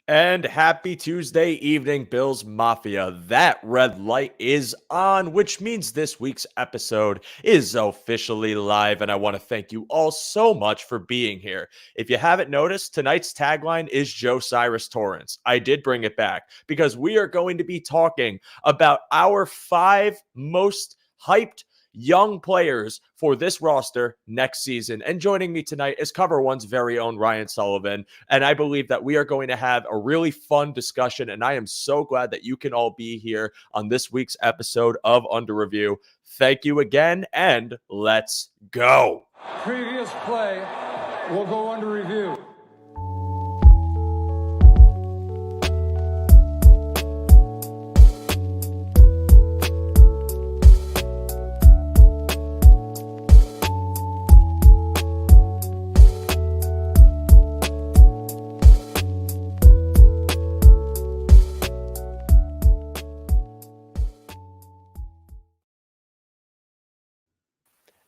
And happy Tuesday evening, Bills Mafia. That red light is on, which means this week's episode is officially live. And I want to thank you all so much for being here. If you haven't noticed, tonight's tagline is Joe Cyrus Torrence. I did bring it back because we are going to be talking about our 5 most hyped young players for this roster next season. And joining me tonight is Cover One's very own Ryan Sullivan. And I believe that we are going to have a really fun discussion. And I am so glad that you can all be here on this week's episode of Under Review. Thank you again, and let's go. Previous play will go under review.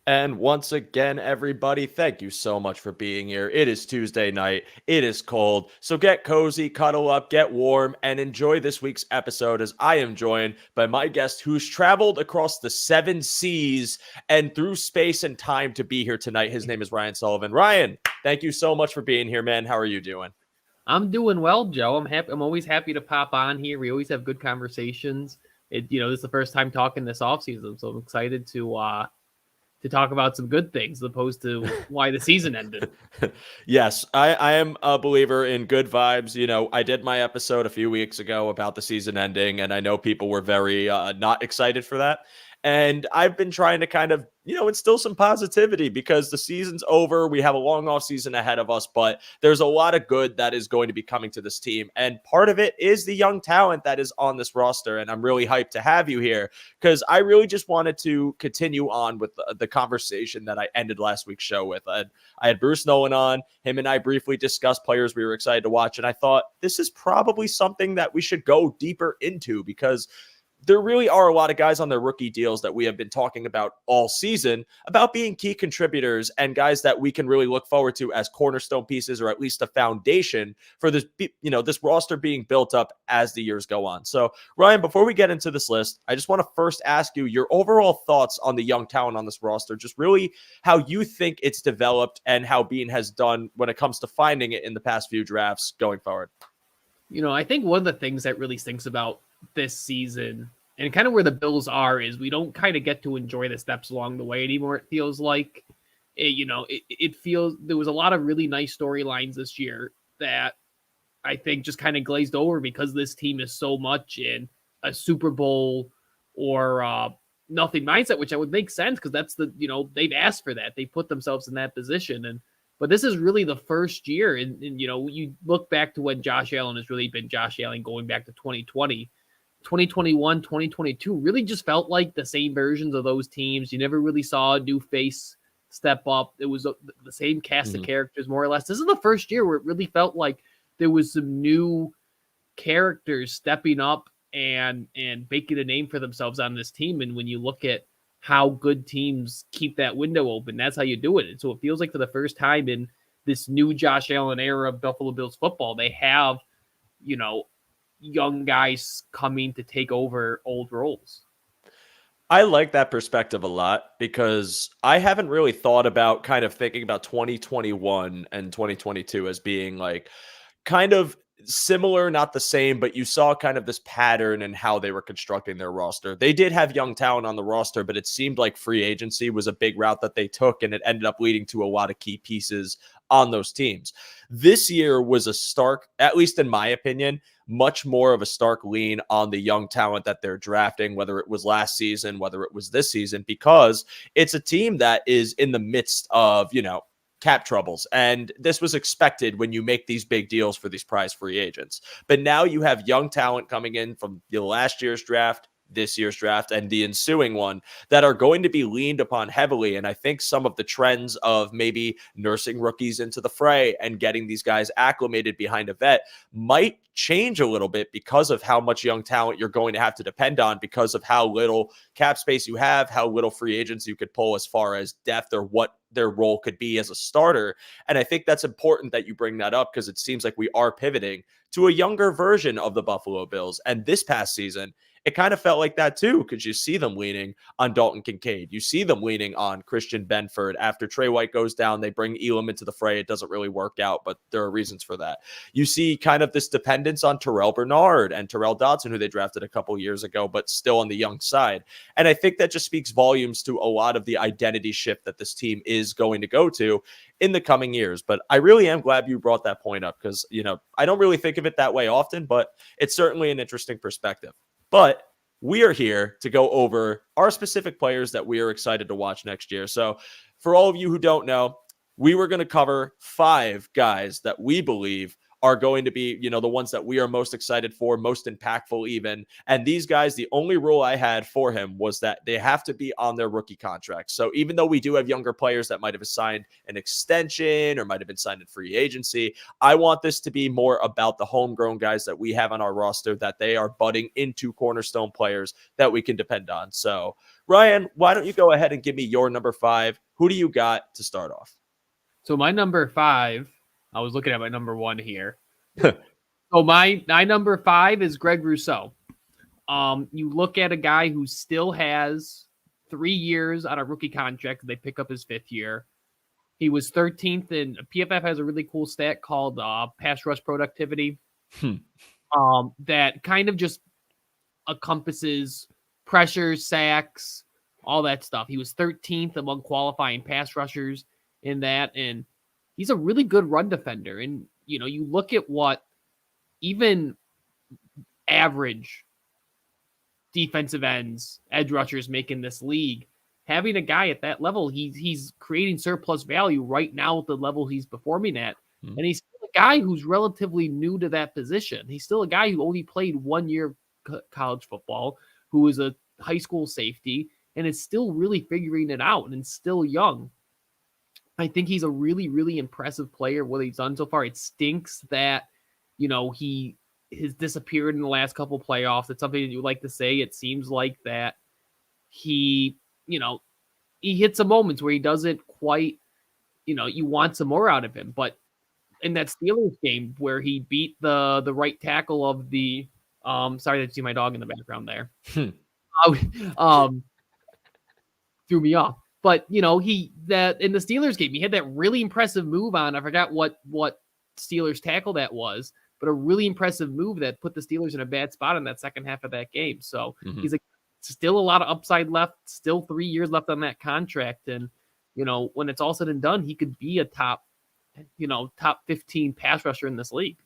And once again, everybody, thank you so much for being here. It is Tuesday night. It is cold. So get cozy, cuddle up, get warm, and enjoy this week's episode as I am joined by my guest who's traveled across the 7 seas and through space and time to be here tonight. His name is Ryan Sullivan. Ryan, thank you so much for being here, man. How are you doing? I'm doing well, Joe. I'm happy. I'm always happy to pop on here. We always have good conversations. This is the first time talking this offseason, so I'm excited to talk about some good things as opposed to why the season ended. Yes, I am a believer in good vibes. I did my episode a few weeks ago about the season ending, and I know people were very not excited for that. And I've been trying to kind of, instill some positivity because the season's over. We have a long off season ahead of us, but there's a lot of good that is going to be coming to this team. And part of it is the young talent that is on this roster. And I'm really hyped to have you here because I really just wanted to continue on with the conversation that I ended last week's show with. I had Bruce Nolan on. Him and I briefly discussed players we were excited to watch. And I thought this is probably something that we should go deeper into because there really are a lot of guys on their rookie deals that we have been talking about all season about being key contributors and guys that we can really look forward to as cornerstone pieces or at least a foundation for this, this roster being built up as the years go on. So Ryan, before we get into this list, I just want to first ask you your overall thoughts on the young talent on this roster, just really how you think it's developed and how Bean has done when it comes to finding it in the past few drafts going forward. I think one of the things that really stinks about this season and kind of where the Bills are is we don't kind of get to enjoy the steps along the way anymore. It feels like, it feels there was a lot of really nice storylines this year that I think just kind of glazed over because this team is so much in a Super Bowl or nothing mindset, which I would make sense because that's they've asked for that. They put themselves in that position. But this is really the first year. And you look back to when Josh Allen has really been Josh Allen going back to 2020, 2021, 2022 really just felt like the same versions of those teams. You never really saw a new face step up. It was the same cast of characters, more or less. This is the first year where it really felt like there was some new characters stepping up and making a name for themselves on this team. And when you look at how good teams keep that window open, that's how you do it. And so it feels like for the first time in this new Josh Allen era of Buffalo Bills football, they have, young guys coming to take over old roles. I like that perspective a lot because I haven't really thought about kind of thinking about 2021 and 2022 as being like kind of similar, not the same, but you saw kind of this pattern in how they were constructing their roster. They did have young talent on the roster, but it seemed like free agency was a big route that they took, and it ended up leading to a lot of key pieces on those teams. This year was a stark, at least in my opinion, much more of a stark lean on the young talent that they're drafting, whether it was last season, whether it was this season, because it's a team that is in the midst of, cap troubles. And this was expected when you make these big deals for these prize free agents. But now you have young talent coming in from last year's draft, this year's draft, and the ensuing one that are going to be leaned upon heavily. And I think some of the trends of maybe nursing rookies into the fray and getting these guys acclimated behind a vet might change a little bit because of how much young talent you're going to have to depend on, because of how little cap space you have, how little free agents you could pull as far as depth or what their role could be as a starter. And I think that's important that you bring that up because it seems like we are pivoting to a younger version of the Buffalo Bills. And this past season, it kind of felt like that too, because you see them leaning on Dalton Kincaid. You see them leaning on Christian Benford. After Trey White goes down, they bring Elum into the fray. It doesn't really work out, but there are reasons for that. You see kind of this dependence on Terrel Bernard and Terrell Dodson, who they drafted a couple years ago, but still on the young side. And I think that just speaks volumes to a lot of the identity shift that this team is going to go to in the coming years. But I really am glad you brought that point up because, I don't really think of it that way often, but it's certainly an interesting perspective. But we are here to go over our specific players that we are excited to watch next year. So for all of you who don't know, we were going to cover 5 guys that we believe are going to be, the ones that we are most excited for, most impactful even. And these guys, the only rule I had for him was that they have to be on their rookie contract. So even though we do have younger players that might have signed an extension or might have been signed in free agency, I want this to be more about the homegrown guys that we have on our roster, that they are budding into cornerstone players that we can depend on. So Ryan, why don't you go ahead and give me your number 5? Who do you got to start off? So my number 5, I was looking at my number 1 here. So my number 5 is Greg Rousseau. You look at a guy who still has 3 years on a rookie contract. They pick up his 5th year. He was 13th, and PFF has a really cool stat called pass rush productivity. That kind of just encompasses pressure, sacks, all that stuff. He was 13th among qualifying pass rushers in that, and he's a really good run defender. And, you look at what even average defensive ends, edge rushers make in this league. Having a guy at that level, he's creating surplus value right now at the level he's performing at. And he's still a guy who's relatively new to that position. He's still a guy who only played 1 year college football, who is a high school safety, and is still really figuring it out and still young. I think he's a really, really impressive player, what he's done so far. It stinks that, he has disappeared in the last couple playoffs. It's something that you like to say. It seems like that he hits some moments where he doesn't quite, you want some more out of him. But in that Steelers game where he beat the right tackle of the, sorry to see my dog in the background there. Threw me off. But, that in the Steelers game, he had that really impressive move on. I forgot what Steelers tackle that was, but a really impressive move that put the Steelers in a bad spot in that second half of that game. So he's still a lot of upside left, still 3 years left on that contract. And, when it's all said and done, he could be a top 15 pass rusher in this league.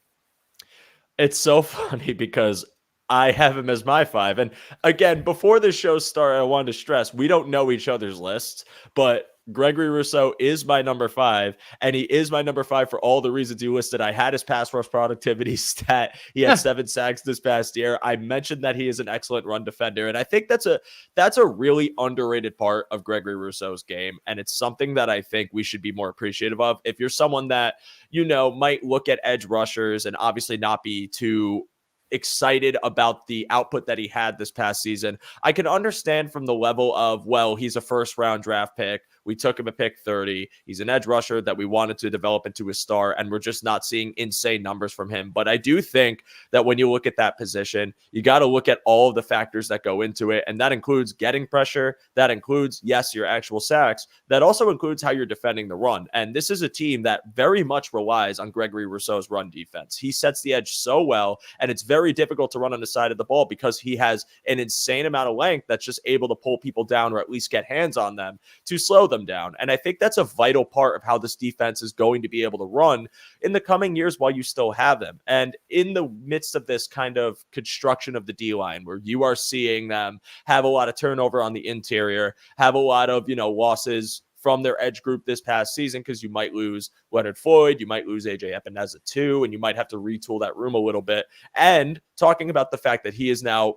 It's so funny because I have him as my 5. And again, before the show started, I wanted to stress, we don't know each other's lists, but Gregory Rousseau is my number 5, and he is my number 5 for all the reasons you listed. I had his pass rush productivity stat. He had 7 sacks this past year. I mentioned that he is an excellent run defender, and I think that's a really underrated part of Gregory Rousseau's game, and it's something that I think we should be more appreciative of. If you're someone that, might look at edge rushers and obviously not be too excited about the output that he had this past season, I can understand from the level of, well, he's a first-round draft pick. We took him at pick 30. He's an edge rusher that we wanted to develop into a star, and we're just not seeing insane numbers from him. But I do think that when you look at that position, you got to look at all of the factors that go into it, and that includes getting pressure. That includes, yes, your actual sacks. That also includes how you're defending the run. And this is a team that very much relies on Gregory Rousseau's run defense. He sets the edge so well, and it's very difficult to run on the side of the ball because he has an insane amount of length that's just able to pull people down or at least get hands on them to slow them down. And I think that's a vital part of how this defense is going to be able to run in the coming years while you still have them. And in the midst of this kind of construction of the D-line, where you are seeing them have a lot of turnover on the interior, have a lot of, losses from their edge group this past season, because you might lose Leonard Floyd, you might lose AJ Epineza too, and you might have to retool that room a little bit. And talking about the fact that he is now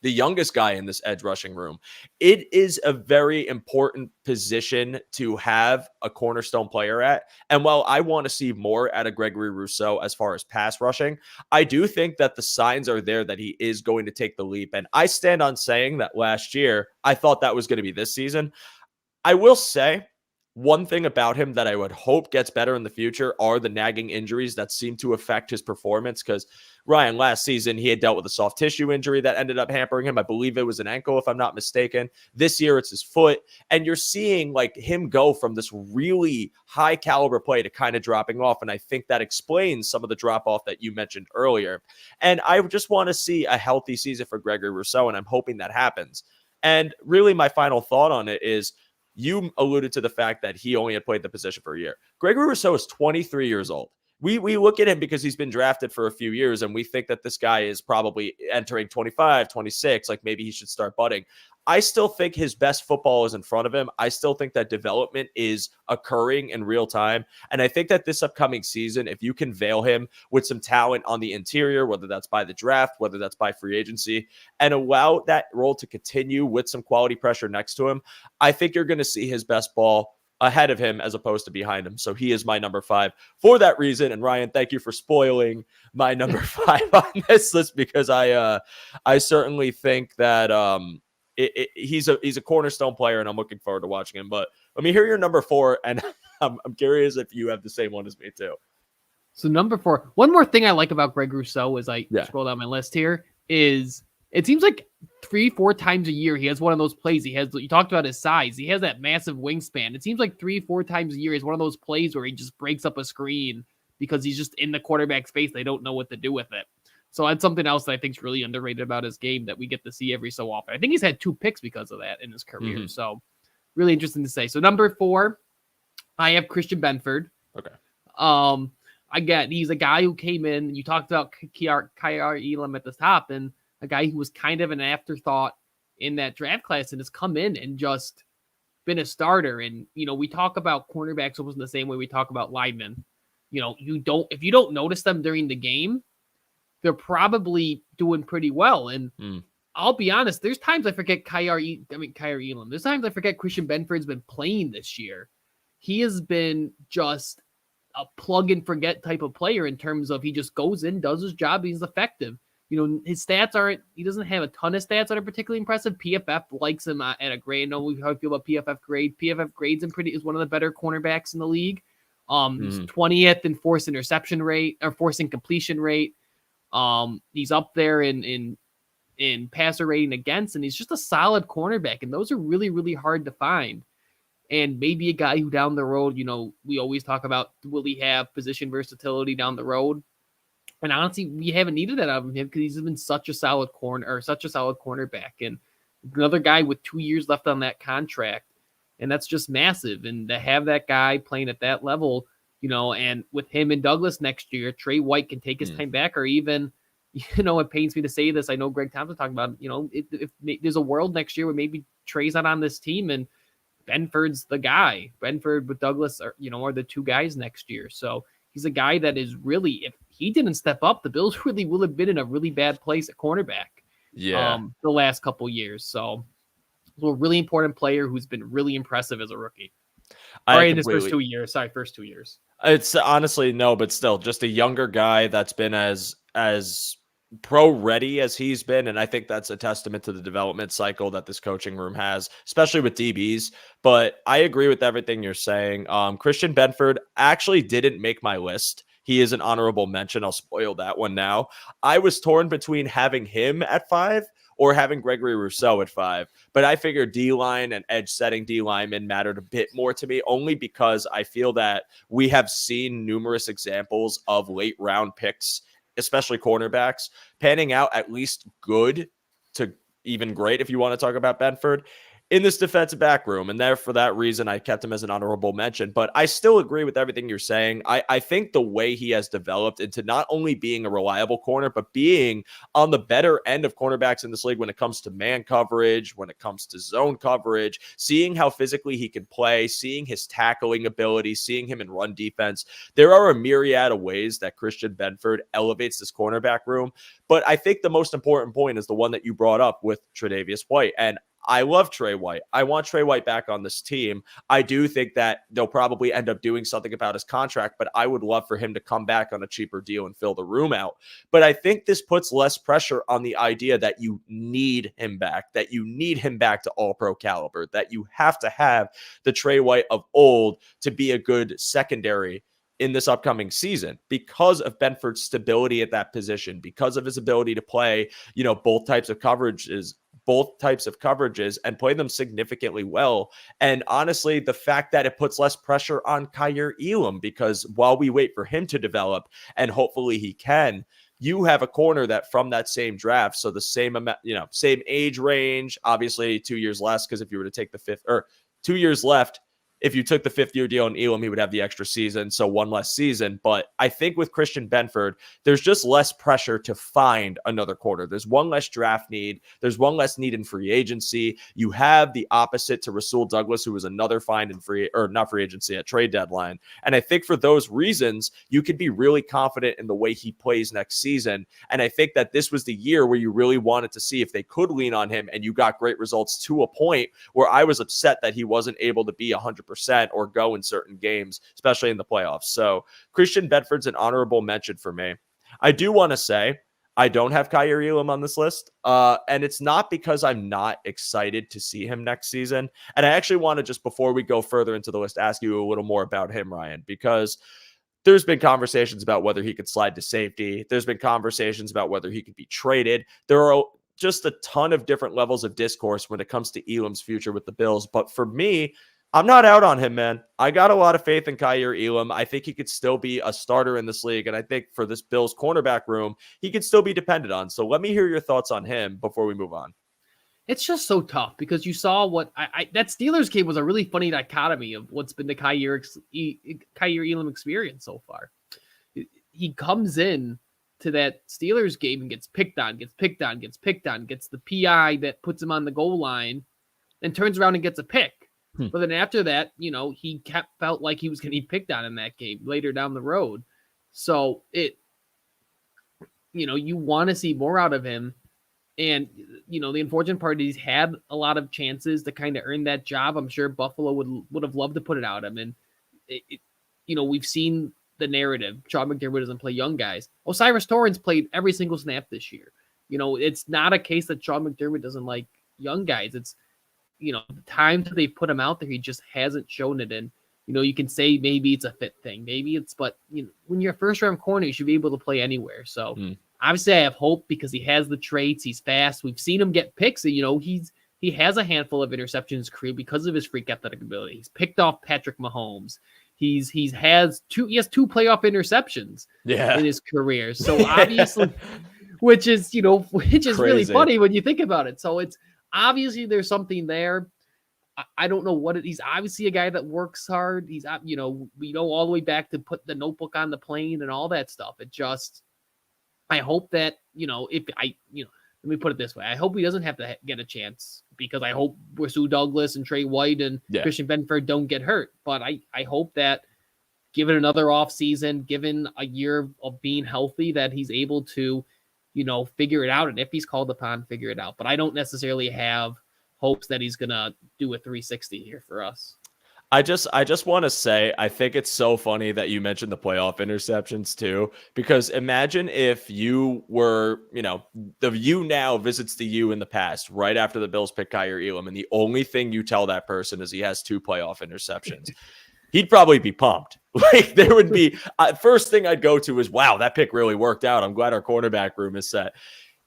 the youngest guy in this edge rushing room, it is a very important position to have a cornerstone player at. And while I want to see more out of Gregory Rousseau as far as pass rushing, I do think that the signs are there that he is going to take the leap. And I stand on saying that last year, I thought that was going to be this season. I will say, one thing about him that I would hope gets better in the future are the nagging injuries that seem to affect his performance. Because Ryan, last season, he had dealt with a soft tissue injury that ended up hampering him. I believe it was an ankle, if I'm not mistaken. This year, it's his foot. And you're seeing like him go from this really high caliber play to kind of dropping off. And I think that explains some of the drop off that you mentioned earlier. And I just want to see a healthy season for Gregory Rousseau, and I'm hoping that happens. And really, my final thought on it is, you alluded to the fact that he only had played the position for a year. Gregory Rousseau is 23 years old. We look at him because he's been drafted for a few years, and we think that this guy is probably entering 25, 26, like maybe he should start budding. I still think his best football is in front of him. I still think that development is occurring in real time. And I think that this upcoming season, if you can veil him with some talent on the interior, whether that's by the draft, whether that's by free agency, and allow that role to continue with some quality pressure next to him, I think you're going to see his best ball ahead of him as opposed to behind him. So he is my number 5 for that reason. And Ryan, thank you for spoiling my number 5 on this list, because I certainly think that he's a cornerstone player, and I'm looking forward to watching him. But let me hear your number 4, and I'm curious if you have the same one as me too. So number 4, one more thing I like about Greg Rousseau as I scroll down my list here is it seems like 3-4 times a year he has one of those plays. You talked about his size. He has that massive wingspan. It seems like 3-4 times a year is one of those plays where he just breaks up a screen because he's just in the quarterback space. They don't know what to do with it. So that's something else that I think is really underrated about his game that we get to see every so often. I think he's had 2 picks because of that in his career. Mm-hmm. So really interesting to say. So number 4, I have Christian Benford. Okay. Again, he's a guy who came in. You talked about Kair Elum at the top, and a guy who was kind of an afterthought in that draft class and has come in and just been a starter. And, we talk about cornerbacks almost in the same way we talk about linemen. If you don't notice them during the game, they're probably doing pretty well. And I'll be honest, there's times I forget Kair Elum. There's times I forget Christian Benford's been playing this year. He has been just a plug and forget type of player in terms of he just goes in, does his job, he's effective. His stats he doesn't have a ton of stats that are particularly impressive. PFF likes him at a grade. I know how I feel about PFF grade. PFF grades is one of the better cornerbacks in the league. He's 20th in forced interception rate or forcing completion rate. He's up there in passer rating against, and he's just a solid cornerback. And those are really, really hard to find. And maybe a guy who down the road, we always talk about, will he have position versatility down the road? And honestly, we haven't needed that out of him because he's been such a solid cornerback. And another guy with 2 years left on that contract. And that's just massive. And to have that guy playing at that level, and with him and Douglas next year, Trey White can take his time back, or even, it pains me to say this. I know Greg Thompson talking about, if there's a world next year where maybe Trey's not on this team and Benford's the guy. Benford with Douglas are the 2 guys next year. So he's a guy that is really, if he didn't step up, the Bills really will have been in a really bad place at cornerback. Yeah. The last couple years. So a really important player who's been really impressive as a rookie. In his first 2 years. First 2 years. It's honestly no, but still just a younger guy that's been as pro ready as he's been. And I think that's a testament to the development cycle that this coaching room has, especially with DBs. But I agree with everything you're saying. Christian Benford actually didn't make my list. He is an honorable mention. I'll spoil that one now. I was torn between having him at 5 or having Gregory Rousseau at 5. But I figured D-line and edge setting D linemen mattered a bit more to me, only because I feel that we have seen numerous examples of late round picks, especially cornerbacks, panning out at least good to even great, if you want to talk about Benford, in this defensive back room. And there, for that reason, I kept him as an honorable mention. But I still agree with everything you're saying. I think the way he has developed into not only being a reliable corner, but being on the better end of cornerbacks in this league when it comes to man coverage, when it comes to zone coverage, seeing how physically he can play, seeing his tackling ability, seeing him in run defense. There are a myriad of ways that Christian Benford elevates this cornerback room. But I think the most important point is the one that you brought up with Tre'Davious White. And I love Trey White. I want Trey White back on this team. I do think that they'll probably end up doing something about his contract, but I would love for him to come back on a cheaper deal and fill the room out. But I think this puts less pressure on the idea that you need him back, that you need him back to all-pro caliber, that you have to have the Trey White of old to be a good secondary in this upcoming season because of Benford's stability at that position, because of his ability to play, both types of coverages and play them significantly well. And honestly, the fact that it puts less pressure on Kair Elum, because while we wait for him to develop, and hopefully he can, you have a corner that from that same draft, so the same amount, same age range, obviously 2 years less, because if you were to take the 2 years left, if you took the 5th-year deal on Elam, he would have the extra season, so one less season. But I think with Christian Benford, there's just less pressure to find another corner. There's one less draft need. There's one less need in free agency. You have the opposite to Rousseau Douglas, who was another find in not free agency, at trade deadline. And I think for those reasons, you can be really confident in the way he plays next season. And I think that this was the year where you really wanted to see if they could lean on him, and you got great results to a point where I was upset that he wasn't able to be 100% or go in certain games, especially in the playoffs. So Christian Benford's an honorable mention for me. I do want to say I don't have Kair Elum on this list, and it's not because I'm not excited to see him next season. And I actually want to, just before we go further into the list, ask you a little more about him, Ryan, because there's been conversations about whether he could slide to safety. There's been conversations about whether he could be traded. There are just a ton of different levels of discourse when it comes to Elam's future with the Bills. But for me, I'm not out on him, man. I got a lot of faith in Kair Elum. I think he could still be a starter in this league. And I think for this Bills cornerback room, he could still be depended on. So let me hear your thoughts on him before we move on. It's just so tough because you saw what that Steelers game was a really funny dichotomy of what's been the Kair Elum experience so far. He comes in to that Steelers game and gets picked on, gets the PI that puts him on the goal line, and turns around and gets a pick. But then after that, he felt like he was going to be picked on in that game later down the road. So you want to see more out of him. And, the unfortunate part is he's had a lot of chances to kind of earn that job. I'm sure Buffalo would have loved to put it out of him. And, we've seen the narrative. Sean McDermott doesn't play young guys. Osiris Torrence played every single snap this year. It's not a case that Sean McDermott doesn't like young guys. It's, the times that they put him out there, he just hasn't shown it. And, you can say maybe it's a fit thing. But when you're a first-round corner, you should be able to play anywhere. So obviously I have hope because he has the traits. He's fast. We've seen him get picks. He has a handful of interceptions in his career because of his freak athletic ability. He's picked off Patrick Mahomes. He has two playoff interceptions in his career. So obviously, which is really funny when you think about it. So it's obviously there's something there. I don't know what he's obviously a guy that works hard. He's, we know all the way back to put the notebook on the plane and all that stuff. I hope that, let me put it this way. I hope he doesn't have to get a chance because I hope Rousseau Douglas and Trey White and Christian Benford don't get hurt. But I hope that given another off season, given a year of being healthy, that he's able to, figure it out. And if he's called upon, figure it out. But I don't necessarily have hopes that he's going to do a 360 here for us. I just want to say, I think it's so funny that you mentioned the playoff interceptions too, because imagine if you were, the you now visits the you in the past, right after the Bills pick Kair Elum, and the only thing you tell that person is he has 2 playoff interceptions. He'd probably be pumped. Like there would be, first thing I'd go to is, wow, that pick really worked out. I'm glad our cornerback room is set.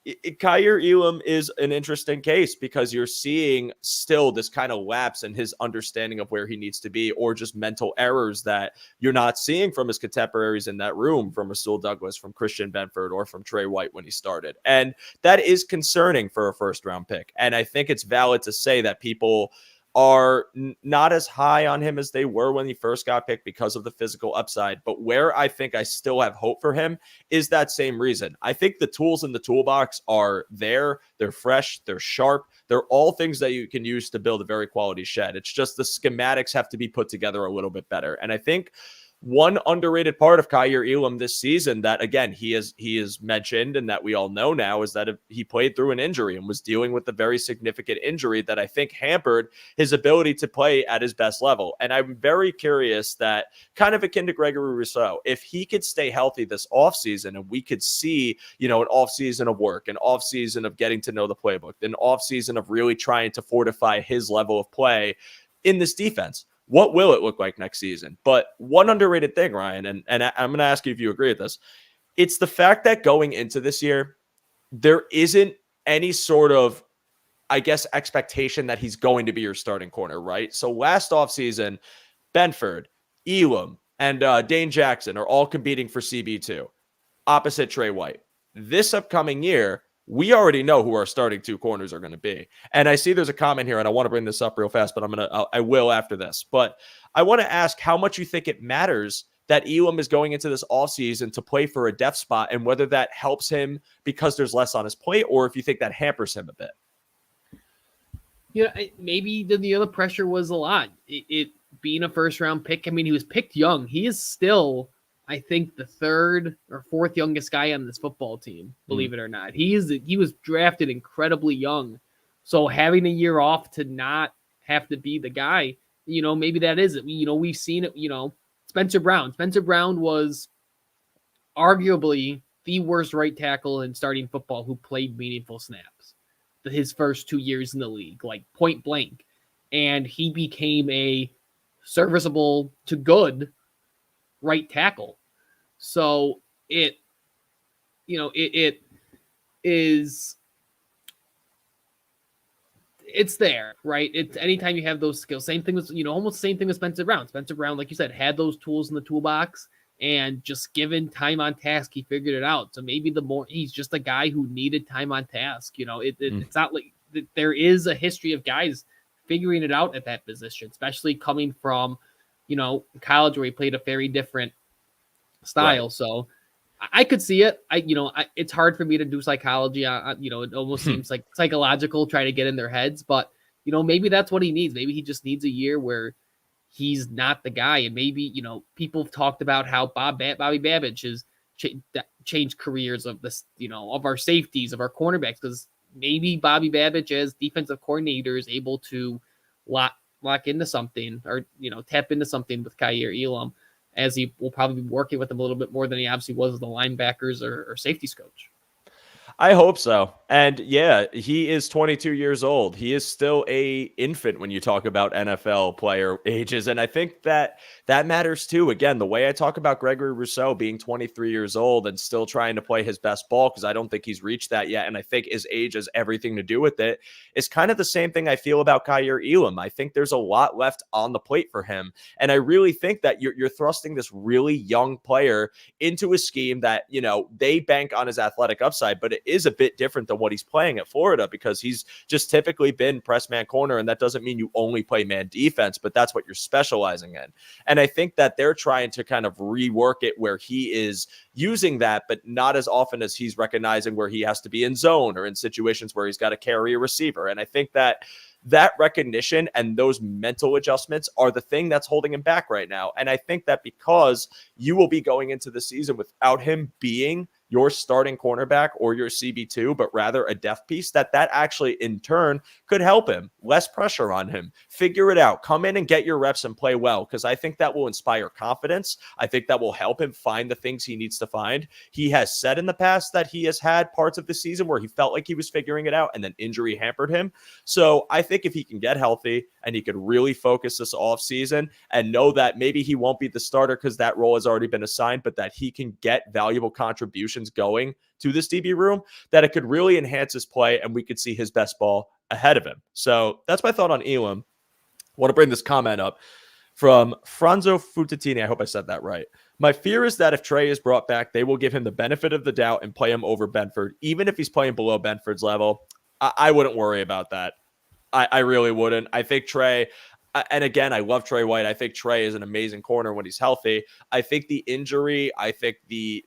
Kair Elum is an interesting case because you're seeing still this kind of lapse in his understanding of where he needs to be, or just mental errors that you're not seeing from his contemporaries in that room, from Rousseau Douglas, from Christian Benford, or from Trey White when he started. And that is concerning for a first-round pick. And I think it's valid to say that people are not as high on him as they were when he first got picked because of the physical upside. But where I think I still have hope for him is that same reason. I think the tools in the toolbox are there. They're fresh. They're sharp. They're all things that you can use to build a very quality shed. It's just the schematics have to be put together a little bit better. And I think one underrated part of Kair Elum this season that, again, he has mentioned and that we all know now is that he played through an injury and was dealing with a very significant injury that I think hampered his ability to play at his best level. And I'm very curious that, kind of akin to Gregory Rousseau, if he could stay healthy this offseason and we could see, an offseason of work, an offseason of getting to know the playbook, an offseason of really trying to fortify his level of play in this defense. What will it look like next season? But one underrated thing, Ryan, and I'm going to ask you if you agree with this. It's the fact that going into this year, there isn't any sort of, I guess, expectation that he's going to be your starting corner, right? So last offseason, Benford, Elum, and Dane Jackson are all competing for CB2, opposite Trey White. This upcoming year, we already know who our starting two corners are going to be. And I see there's a comment here, and I want to bring this up real fast, but I will after this. But I want to ask how much you think it matters that Elum is going into this offseason to play for a depth spot, and whether that helps him because there's less on his plate, or if you think that hampers him a bit. Maybe the other pressure was a lot. It being a first-round pick, I mean, he was picked young. He is still, I think, the third or fourth youngest guy on this football team, believe it or not. He was drafted incredibly young. So having a year off to not have to be the guy, maybe that is it. We've seen it, Spencer Brown. Spencer Brown was arguably the worst right tackle in starting football who played meaningful snaps his first 2 years in the league, like point blank. And he became a serviceable to good right tackle. So it is, it's there, right? It's anytime you have those skills. Same thing with, almost the same thing with Spencer Brown. Spencer Brown, like you said, had those tools in the toolbox, and just given time on task, he figured it out. So maybe he's just a guy who needed time on task. It's not like there is a history of guys figuring it out at that position, especially coming from, college where he played a very different style. Right. So I could see it. It's hard for me to do psychology. It almost seems like psychological, try to get in their heads, but maybe that's what he needs. Maybe he just needs a year where he's not the guy. And maybe, people have talked about how Bobby Babbage has changed careers of this, of our safeties, of our cornerbacks, because maybe Bobby Babbage as defensive coordinator is able to lock into something, or, tap into something with Kair Elum, as he will probably be working with him a little bit more than he obviously was as the linebackers or safeties coach. I hope so. And yeah, he is 22 years old. He is still a infant when you talk about NFL player ages. And I think that matters too. Again, the way I talk about Gregory Rousseau being 23 years old and still trying to play his best ball, because I don't think he's reached that yet. And I think his age has everything to do with it, is kind of the same thing I feel about Kair Elum. I think there's a lot left on the plate for him. And I really think that you're thrusting this really young player into a scheme that, they bank on his athletic upside, but it is a bit different than what he's playing at Florida, because he's just typically been press man corner. And that doesn't mean you only play man defense, but that's what you're specializing in. And I think that they're trying to kind of rework it where he is using that, but not as often as he's recognizing where he has to be in zone or in situations where he's got to carry a receiver. And I think that recognition and those mental adjustments are the thing that's holding him back right now. And I think that because you will be going into the season without him being your starting cornerback or your CB2, but rather a depth piece, that actually in turn could help him. Less pressure on him. Figure it out. Come in and get your reps and play well, because I think that will inspire confidence. I think that will help him find the things he needs to find. He has said in the past that he has had parts of the season where he felt like he was figuring it out and then injury hampered him. So I think if he can get healthy and he could really focus this offseason and know that maybe he won't be the starter because that role has already been assigned, but that he can get valuable contributions going to this DB room, that it could really enhance his play and we could see his best ball ahead of him. So that's my thought on Elum. I want to bring this comment up from Franzo Futatini. I hope I said that right. My fear is that if Trey is brought back, they will give him the benefit of the doubt and play him over Benford, even if he's playing below Benford's level. I wouldn't worry about that. I really wouldn't. I think Trey, and again, I love Trey White. I think Trey is an amazing corner when he's healthy. I think the injury, I think the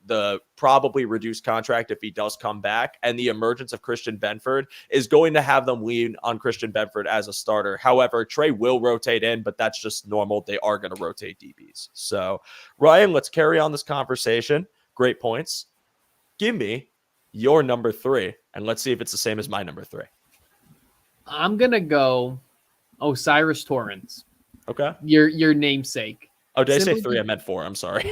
probably reduced contract if he does come back, and the emergence of Christian Benford is going to have them lean on Christian Benford as a starter. However, Trey will rotate in, but that's just normal. They are going to rotate DBs. So, Ryan, let's carry on this conversation. Great points. Give me your number 3, and let's see if it's the same as my number 3. I'm going to go Osiris Torrence. Okay. Your namesake. Oh, did I say 3? I meant 4. I'm sorry.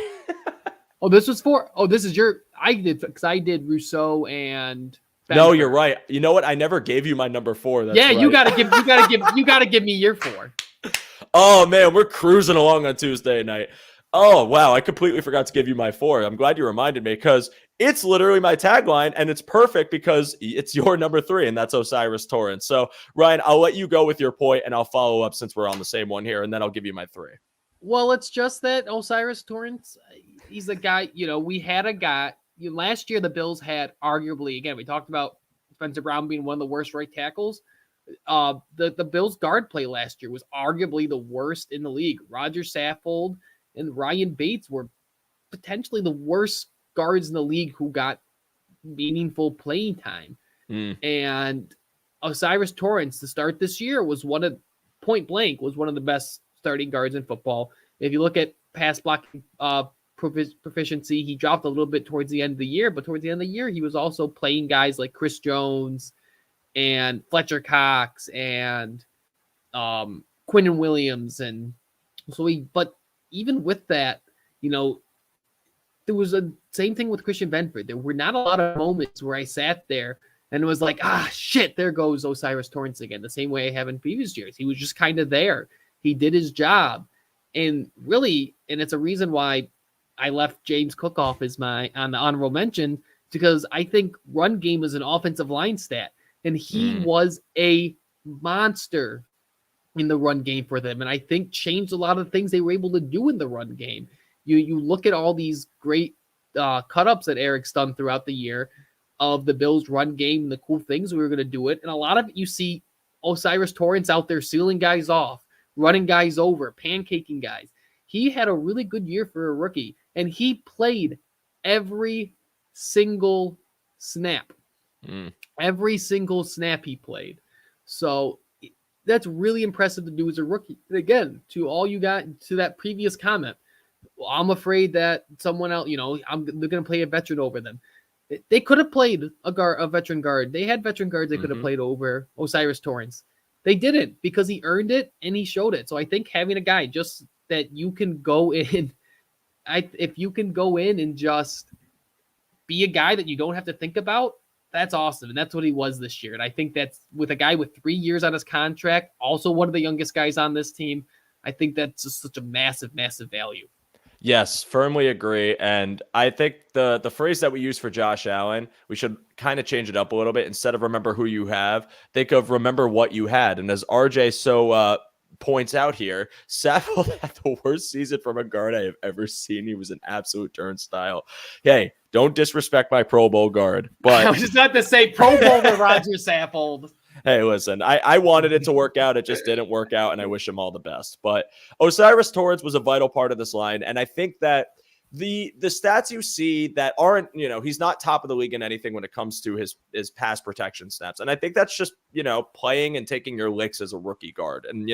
Oh, this was 4. Oh, this is your. I did Rousseau and. Benford. No, you're right. You know what? I never gave you my number 4. That's right. You gotta give me your 4. Oh man, we're cruising along on Tuesday night. Oh wow, I completely forgot to give you my 4. I'm glad you reminded me because it's literally my tagline, and it's perfect because it's your number 3, and that's Osiris Torrence. So Ryan, I'll let you go with your point, and I'll follow up since we're on the same one here, and then I'll give you my 3. Well, it's just that Osiris Torrence, he's the guy. We had a guy last year. The Bills had arguably, again, we talked about Spencer Brown being one of the worst right tackles. The Bills guard play last year was arguably the worst in the league. Roger Saffold and Ryan Bates were potentially the worst guards in the league who got meaningful playing time. And Osiris Torrence to start this year was point blank one of the best starting guards in football. If you look at pass blocking proficiency, he dropped a little bit towards the end of the year, but towards the end of the year, he was also playing guys like Chris Jones and Fletcher Cox and Quinnen Williams. And so but even with that, there was a same thing with Christian Benford. There were not a lot of moments where I sat there and it was like, shit, there goes Osiris Torrence again, the same way I have in previous years. He was just kind of there. He did his job. And really, and it's a reason why I left James Cook off on the honorable mention, because I think run game is an offensive line stat. And he was a monster in the run game for them. And I think changed a lot of things they were able to do in the run game. You look at all these great cut-ups that Eric's done throughout the year of the Bills' run game and the cool things we were going to do it. And a lot of it, you see Osiris Torrence out there sealing guys off, running guys over, pancaking guys. He had a really good year for a rookie, and he played every single snap. Every single snap he played. So that's really impressive to do as a rookie. And again, to all you got to that previous comment, I'm afraid that someone else, they're going to play a veteran over them. They could have played a veteran guard. They had veteran guards they could have played over Osiris Torrence. They didn't, because he earned it and he showed it. So I think having a guy just that you can go in, if you can go in and just be a guy that you don't have to think about, that's awesome. And that's what he was this year. And I think that's with a guy with 3 years on his contract, also one of the youngest guys on this team. I think that's just such a massive, massive value. Yes, firmly agree. And I think the phrase that we use for Josh Allen, we should kind of change it up a little bit. Instead of remember who you have, think of remember what you had. And as RJ so points out here, Saffold had the worst season from a guard I have ever seen. He was an absolute turnstile. Hey, don't disrespect my Pro Bowl guard. But I was just not to say Pro Bowl to Roger Saffold. Hey, listen, I wanted it to work out. It just didn't work out, and I wish him all the best. But Osiris Torrence was a vital part of this line, and I think that the stats you see that aren't, he's not top of the league in anything when it comes to his pass protection snaps. And I think that's just, playing and taking your licks as a rookie guard. And,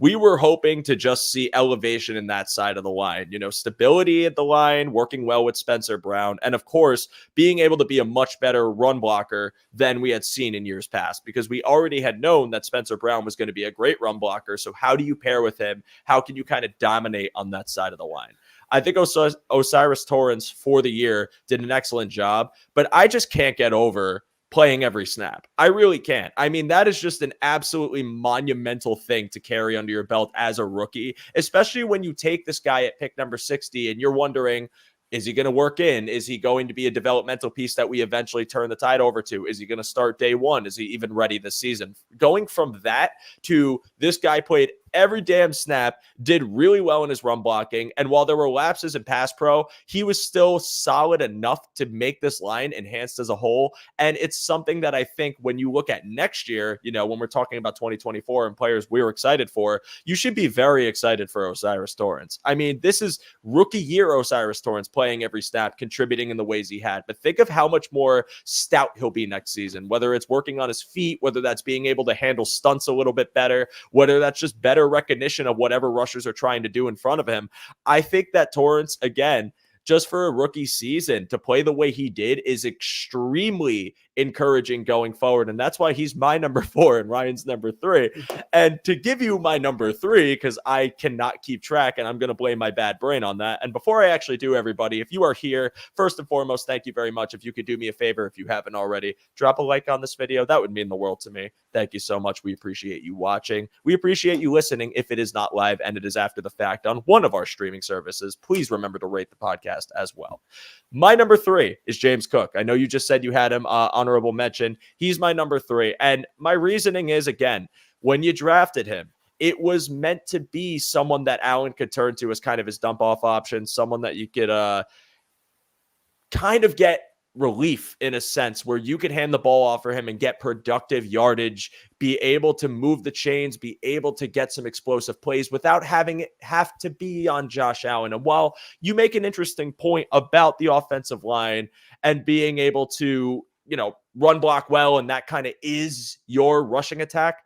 we were hoping to just see elevation in that side of the line, stability at the line, working well with Spencer Brown, and of course, being able to be a much better run blocker than we had seen in years past, because we already had known that Spencer Brown was going to be a great run blocker. So how do you pair with him? How can you kind of dominate on that side of the line? I think Osiris Torrence for the year did an excellent job, but I just can't get over playing every snap. I really can't. I mean, that is just an absolutely monumental thing to carry under your belt as a rookie, especially when you take this guy at pick number 60 and you're wondering, is he going to work in? Is he going to be a developmental piece that we eventually turn the tide over to? Is he going to start day one? Is he even ready this season? Going from that to this guy played every damn snap, did really well in his run blocking. And while there were lapses in pass pro, he was still solid enough to make this line enhanced as a whole. And it's something that I think when you look at next year, when we're talking about 2024 and players we're excited for, you should be very excited for O'Cyrus Torrence. I mean, this is rookie year O'Cyrus Torrence playing every snap, contributing in the ways he had. But think of how much more stout he'll be next season, whether it's working on his feet, whether that's being able to handle stunts a little bit better, whether that's just better recognition of whatever rushers are trying to do in front of him. I think that Torrence, again, just for a rookie season to play the way he did is extremely encouraging going forward. And that's why he's my number 4 and Ryan's number 3. And to give you my number 3, because I cannot keep track and I'm going to blame my bad brain on that. And before I actually do, everybody, if you are here, first and foremost, thank you very much. If you could do me a favor, if you haven't already, drop a like on this video. That would mean the world to me. Thank you so much. We appreciate you watching. We appreciate you listening. If it is not live and it is after the fact on one of our streaming services, please remember to rate the podcast as well. My number 3 is James Cook. I know you just said you had him honorable mention. He's my number 3. And my reasoning is, again, when you drafted him, it was meant to be someone that Allen could turn to as kind of his dump off option, someone that you could kind of get relief in a sense where you could hand the ball off for him and get productive yardage, be able to move the chains, be able to get some explosive plays without having it have to be on Josh Allen. And while you make an interesting point about the offensive line and being able to, run block well, and that kind of is your rushing attack,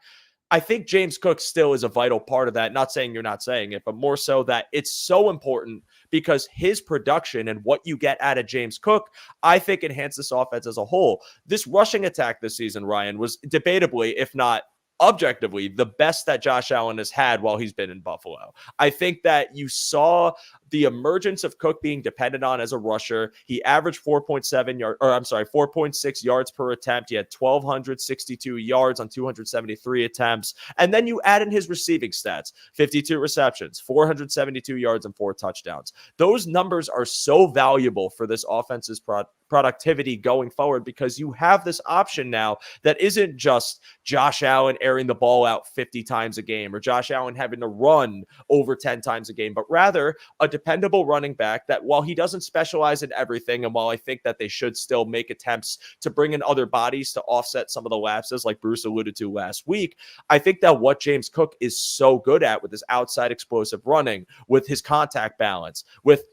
I think James Cook still is a vital part of that. Not saying you're not saying it, but more so that it's so important because his production and what you get out of James Cook, I think enhances this offense as a whole. This rushing attack this season, Ryan, was debatably, if not objectively, the best that Josh Allen has had while he's been in Buffalo. I think that you saw the emergence of Cook being dependent on as a rusher. He averaged 4.6 yards per attempt. He had 1,262 yards on 273 attempts. And then you add in his receiving stats, 52 receptions, 472 yards, and 4 touchdowns. Those numbers are so valuable for this offense's productivity going forward because you have this option now that isn't just Josh Allen airing the ball out 50 times a game or Josh Allen having to run over 10 times a game, but rather a dependable running back that while he doesn't specialize in everything, and while I think that they should still make attempts to bring in other bodies to offset some of the lapses like Bruce alluded to last week, I think that what James Cook is so good at with his outside explosive running, with his contact balance, with,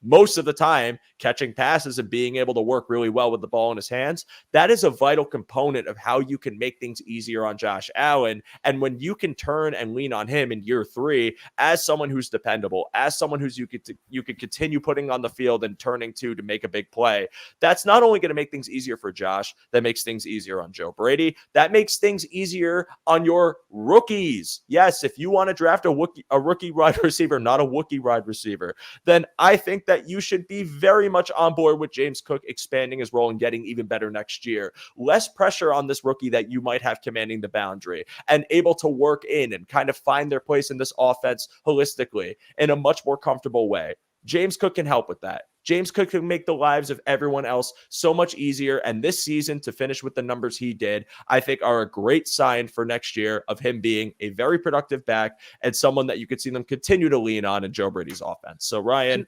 most of the time catching passes and being able to work really well with the ball in his hands, that is a vital component of how you can make things easier on Josh Allen. And when you can turn and lean on him in year 3 as someone who's dependable, as someone who's you could continue putting on the field and turning to make a big play, that's not only going to make things easier for Josh, that makes things easier on Joe Brady, that makes things easier on your rookies. Yes, if you want to draft a rookie wide receiver, not a Wookiee wide receiver, then I think that you should be very much on board with James Cook expanding his role and getting even better next year. Less pressure on this rookie that you might have commanding the boundary and able to work in and kind of find their place in this offense holistically in a much more comfortable way. James Cook can help with that. James Cook can make the lives of everyone else so much easier. And this season, to finish with the numbers he did, I think are a great sign for next year of him being a very productive back and someone that you could see them continue to lean on in Joe Brady's offense. So, Ryan,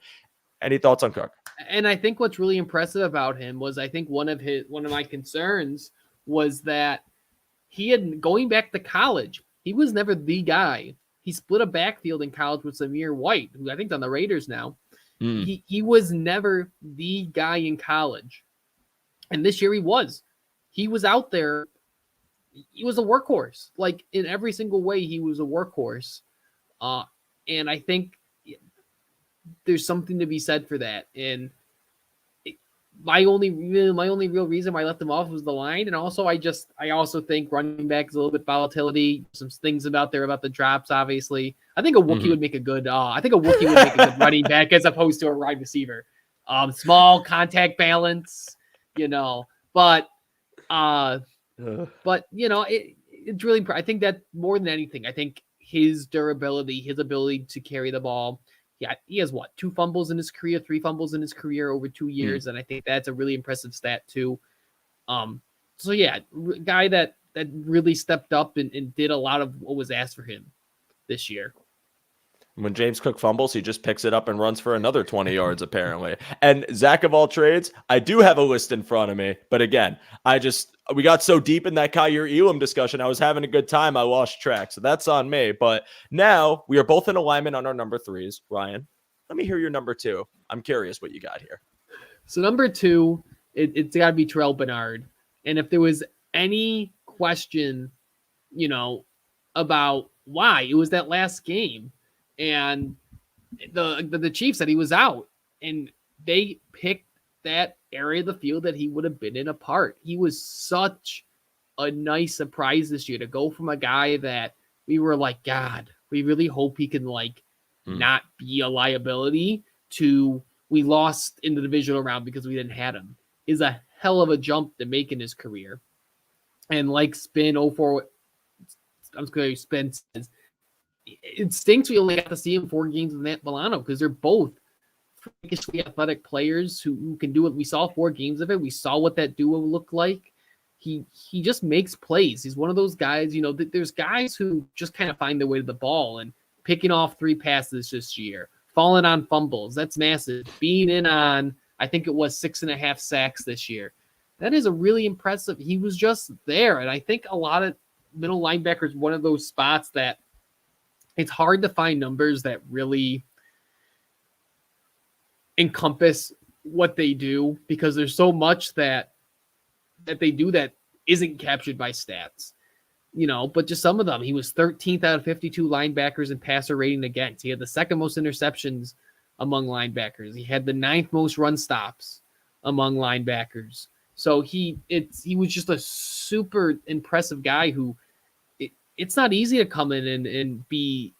any thoughts on Cook? And I think what's really impressive about him was I think one of my concerns was that he had, going back to college, he was never the guy. He split a backfield in college with Zamir White, who I think's on the Raiders now. He was never the guy in college. And this year he was. He was out there. He was a workhorse. Like in every single way, he was a workhorse. And I think there's something to be said for that. And my only real reason why I left him off was the line. And also, I also think running back is a little bit volatility. Some things about the drops, obviously. I think a Wookiee would make a good, running back as opposed to a wide receiver. Small contact balance, but it's really, I think that more than anything, I think his durability, his ability to carry the ball. Yeah, he has 2 fumbles in his career, 3 fumbles in his career over 2 years. And I think that's a really impressive stat too. Guy that really stepped up and did a lot of what was asked for him. this year. When James Cook fumbles, he just picks it up and runs for another 20 yards, apparently. And Zach of all trades, I do have a list in front of me. But again, we got so deep in that Kair Elum discussion. I was having a good time. I lost track. So that's on me. But now we are both in alignment on our number 3s. Ryan, let me hear your number 2. I'm curious what you got here. So number 2, it's got to be Terrel Bernard. And if there was any question, about why, it was that last game. And the Chiefs said he was out, and they picked that area of the field that he would have been in apart. He was such a nice surprise this year to go from a guy that we were like, God, we really hope he can not be a liability, to we lost in the divisional round because we didn't have him, is a hell of a jump to make in his career. And like Spin 04, I'm just going to Spin says, it stinks we only got to see him 4 games with Matt Milano, because they're both freakishly athletic players who can do it. We saw 4 games of it. We saw what that duo looked like. He just makes plays. He's one of those guys, there's guys who just kind of find their way to the ball, and picking off 3 passes this year, falling on fumbles. That's massive. Being in on, I think it was 6.5 sacks this year. That is a really impressive. He was just there. And I think a lot of middle linebackers, one of those spots that it's hard to find numbers that really encompass what they do, because there's so much that they do that isn't captured by stats, but just some of them. He was 13th out of 52 linebackers in passer rating against. He had the 2nd most interceptions among linebackers. He had the 9th most run stops among linebackers. So he was just a super impressive guy who it's not easy to come in and be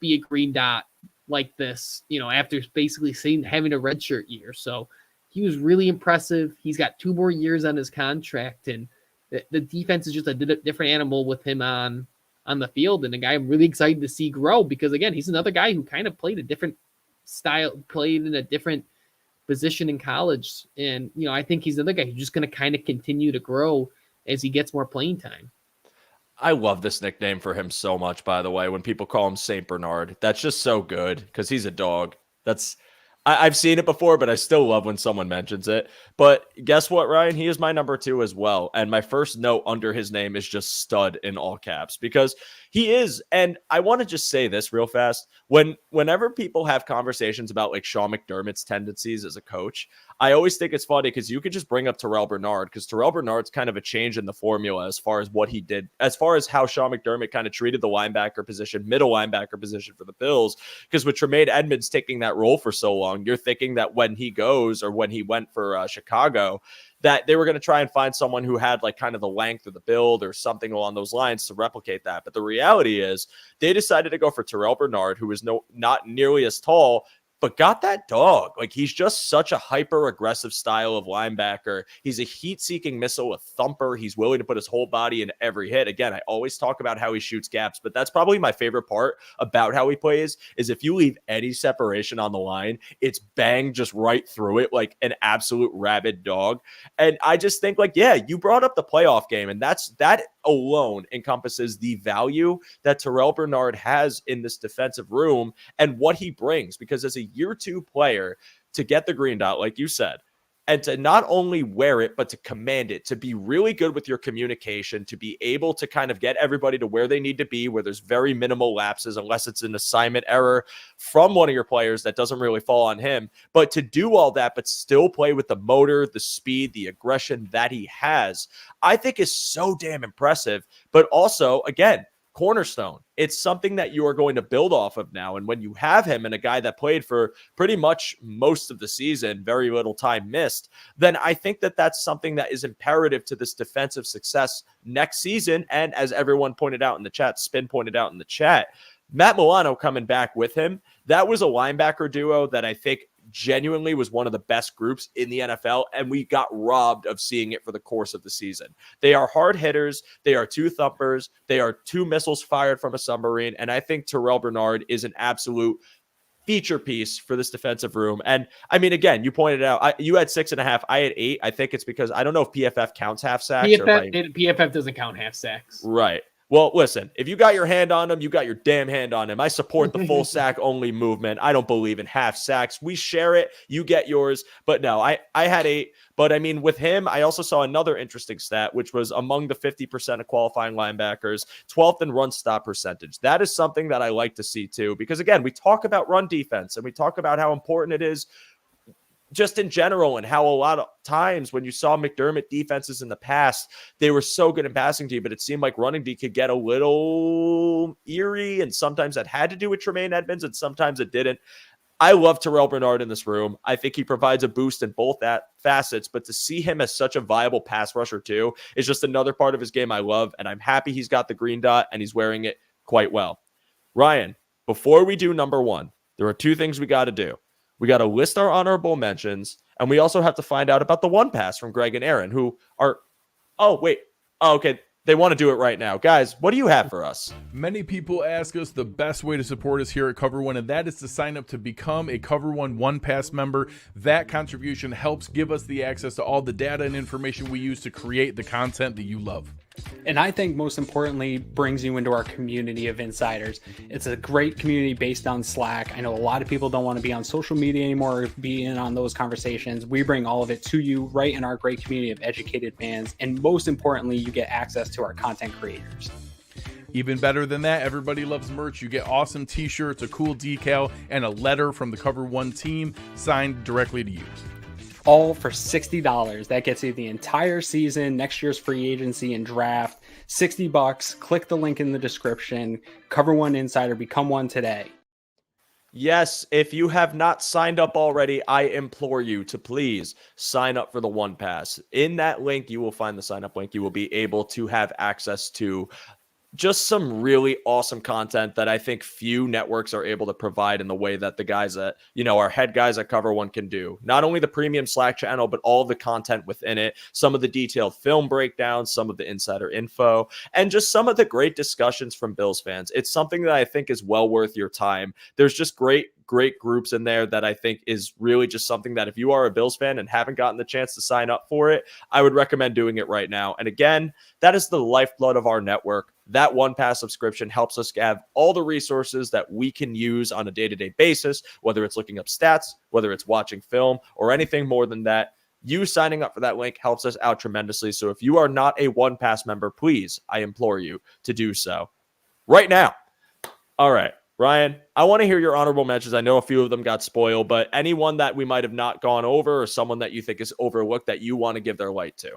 a green dot like this, after basically having a redshirt year. So he was really impressive. He's got 2 more years on his contract, and the defense is just a different animal with him on the field, and a guy I'm really excited to see grow, because again, he's another guy who kind of played a different style, played in a different position in college. And, I think he's another guy who's just going to kind of continue to grow as he gets more playing time. I love this nickname for him so much, by the way, when people call him St. Bernard. That's just so good, because he's a dog. I've seen it before, but I still love when someone mentions it. But guess what, Ryan? He is my number 2 as well. And my first note under his name is just stud in all caps, because he is. And I want to just say this real fast. Whenever people have conversations about Sean McDermott's tendencies as a coach, I always think it's funny, because you could just bring up Terrel Bernard, because Terrel Bernard's kind of a change in the formula as far as what he did, as far as how Sean McDermott kind of treated the linebacker position, middle linebacker position for the Bills. Because with Tremaine Edmonds taking that role for so long, you're thinking that when he goes, or when he went for Chicago, that they were going to try and find someone who had kind of the length or the build or something along those lines to replicate that. But the reality is they decided to go for Terrel Bernard, who is not nearly as tall, but got that dog. He's just such a hyper-aggressive style of linebacker. He's a heat-seeking missile, a thumper. He's willing to put his whole body into every hit. Again, I always talk about how he shoots gaps, but that's probably my favorite part about how he plays, is if you leave any separation on the line, it's bang just right through it like an absolute rabid dog. And I just think, you brought up the playoff game, and that alone encompasses the value that Terrel Bernard has in this defensive room and what he brings, because as a year 2 player, to get the green dot, like you said, and to not only wear it, but to command it, to be really good with your communication, to be able to kind of get everybody to where they need to be, where there's very minimal lapses, unless it's an assignment error from one of your players that doesn't really fall on him. But to do all that, but still play with the motor, the speed, the aggression that he has, I think is so damn impressive. But also, again, cornerstone. It's something that you are going to build off of now. And when you have him and a guy that played for pretty much most of the season, very little time missed, then I think that that's something that is imperative to this defensive success next season. And as everyone pointed out in the chat, Spin pointed out in the chat, Matt Milano coming back with him, that was a linebacker duo that I think genuinely was one of the best groups in the NFL, and we got robbed of seeing it for the course of the season. They are hard hitters. They are 2 thumpers. They are 2 missiles fired from a submarine, and I think Terrel Bernard is an absolute feature piece for this defensive room. And I mean, again, you pointed out, you had 6.5, I had 8. I think it's because I don't know if PFF counts half sacks. PFF doesn't count half sacks. Right. Well, listen, if you got your hand on him, you got your damn hand on him. I support the full sack only movement. I don't believe in half sacks. We share it. You get yours. But no, I had 8. But I mean, with him, I also saw another interesting stat, which was among the 50% of qualifying linebackers, 12th in run stop percentage. That is something that I like to see too, because again, we talk about run defense and we talk about how important it is just in general, and how a lot of times when you saw McDermott defenses in the past, they were so good in passing D, but it seemed like running D could get a little eerie, and sometimes that had to do with Tremaine Edmonds, and sometimes it didn't. I love Terrel Bernard in this room. I think he provides a boost in both that facets, but to see him as such a viable pass rusher too is just another part of his game I love, and I'm happy he's got the green dot and he's wearing it quite well. Ryan, before we do number 1, there are 2 things we got to do. We got to list our honorable mentions, and we also have to find out about the one pass from Greg and Aaron, who are, okay, they want to do it right now. Guys, what do you have for us? Many people ask us the best way to support us here at Cover One, and that is to sign up to become a Cover One Pass member. That contribution helps give us the access to all the data and information we use to create the content that you love. And I think most importantly, brings you into our community of insiders. It's a great community based on Slack. I know a lot of people don't want to be on social media anymore or be in on those conversations. We bring all of it to you right in our great community of educated fans. And most importantly, you get access to our content creators. Even better than that, everybody loves merch. You get awesome t-shirts, a cool decal, and a letter from the Cover One team signed directly to you. All for $60. That gets you the entire season, next year's free agency and draft. $60. Click the link in the description. Cover One Insider. Become one today. Yes, if you have not signed up already, I implore you to please sign up for the One Pass. In that link, you will find the sign up link. You will be able to have access to just some really awesome content that I think few networks are able to provide in the way that the guys that, our head guys at Cover One can do. Not only the premium Slack channel, but all the content within it, some of the detailed film breakdowns, some of the insider info, and just some of the great discussions from Bills fans. It's something that I think is well worth your time. There's just great groups in there that I think is really just something that if you are a Bills fan and haven't gotten the chance to sign up for it, I would recommend doing it right now. And again, that is the lifeblood of our network. That One Pass subscription helps us have all the resources that we can use on a day-to-day basis, whether it's looking up stats, whether it's watching film, or anything more than that. You signing up for that link helps us out tremendously. So if you are not a One Pass member, please, I implore you to do so right now. All right, Ryan, I want to hear your honorable mentions. I know a few of them got spoiled, but anyone that we might have not gone over or someone that you think is overlooked that you want to give their light to.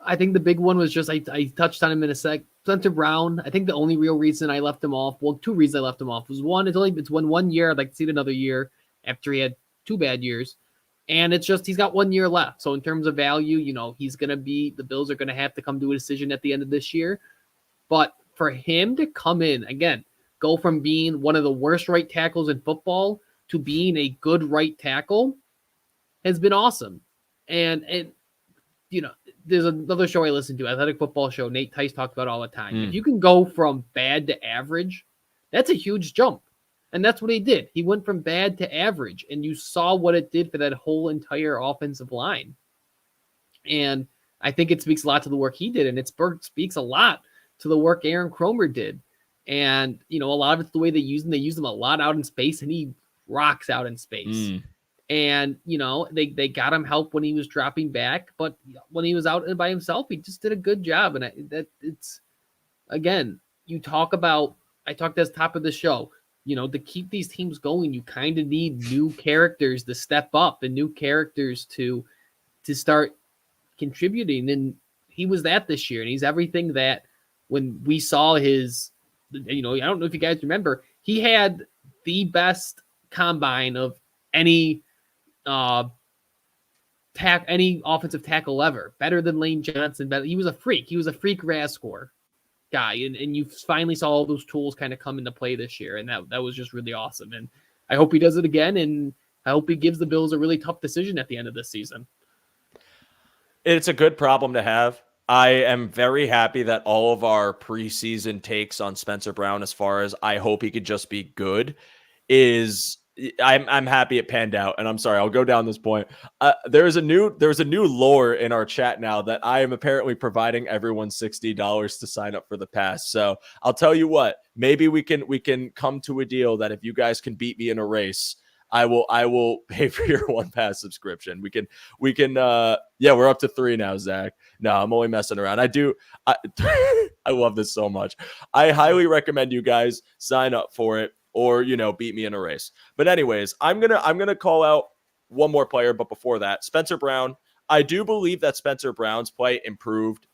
I think the big one was just, I touched on him in a sec. Spencer Brown, I think the only real reason I left him off, 2 reasons I left him off, was one, it's won 1 year. I'd like to see it another year after he had 2 bad years. And it's just, he's got 1 year left. So in terms of value, he's going to be, the Bills are going to have to come to a decision at the end of this year. But for him to come in, again, go from being one of the worst right tackles in football to being a good right tackle has been awesome. And there's another show I listen to, Athletic Football Show, Nate Tice talked about all the time. If you can go from bad to average, that's a huge jump. And that's what he did. He went from bad to average, and you saw what it did for that whole entire offensive line. And I think it speaks a lot to the work he did, and it speaks a lot to the work Aaron Cromer did. And, a lot of it's the way they use him. They use him a lot out in space, and he rocks out in space. And, they got him help when he was dropping back, but when he was out by himself, he just did a good job. And it's, again, I talked at the top of the show, to keep these teams going, you kind of need new characters to step up and new characters to start contributing. And he was that this year. And he's everything that when we saw his, I don't know if you guys remember, he had the best combine of any any offensive tackle ever, better than Lane Johnson. He was a freak. He was a freak RAS score guy, and you finally saw all those tools kind of come into play this year, and that was just really awesome. And I hope he does it again, and I hope he gives the Bills a really tough decision at the end of this season. It's a good problem to have. I am very happy that all of our preseason takes on Spencer Brown, as far as I hope he could just be good, is I'm happy it panned out, and I'm sorry, I'll go down this point. There's a new lore in our chat now that I am apparently providing everyone $60 to sign up for the pass. So I'll tell you what, maybe we can come to a deal that if you guys can beat me in a race, I will pay for your one pass subscription. We can yeah, we're up to 3 now, Zach. No, I'm only messing around. I love this so much. I highly recommend you guys sign up for it, or beat me in a race. But anyways, I'm gonna call out one more player, but before that, Spencer Brown. I do believe that Spencer Brown's play improved.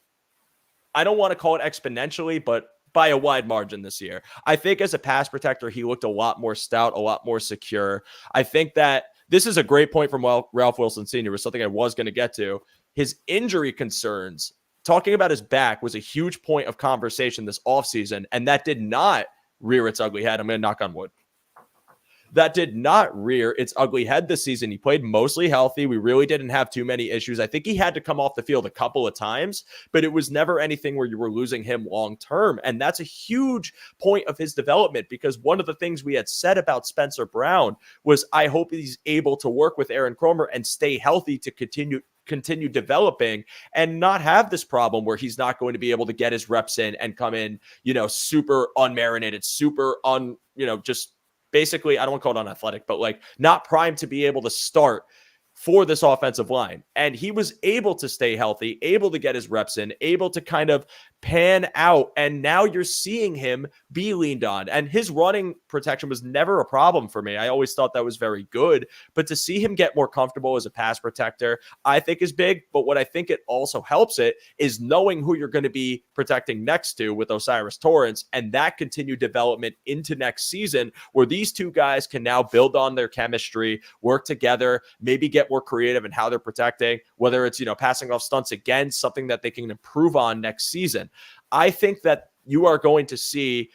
I don't want to call it exponentially, but by a wide margin this year. I think as a pass protector, he looked a lot more stout, a lot more secure. I think that this is a great point from Ralph Wilson Sr. was something I was going to get to. His injury concerns, talking about his back, was a huge point of conversation this offseason, and that did not rear its ugly head. I'm going to knock on wood. That did not rear its ugly head this season. He played mostly healthy. We really didn't have too many issues. I think he had to come off the field a couple of times, but it was never anything where you were losing him long term. And that's a huge point of his development, because one of the things we had said about Spencer Brown was, I hope he's able to work with Aaron Kromer and stay healthy to continue developing and not have this problem where he's not going to be able to get his reps in and come in, super unmarinated, super just basically, I don't want to call it unathletic, but like not primed to be able to start for this offensive line. And he was able to stay healthy, able to get his reps in, able to kind of pan out. And now you're seeing him be leaned on. And his running protection was never a problem for me. I always thought that was very good. But to see him get more comfortable as a pass protector, I think is big. But what I think it also helps it is knowing who you're going to be protecting next to with O'Cyrus Torrence, and that continued development into next season, where these two guys can now build on their chemistry, work together, maybe get more creative in how they're protecting, whether it's, passing off stunts again, something that they can improve on next season. I think that you are going to see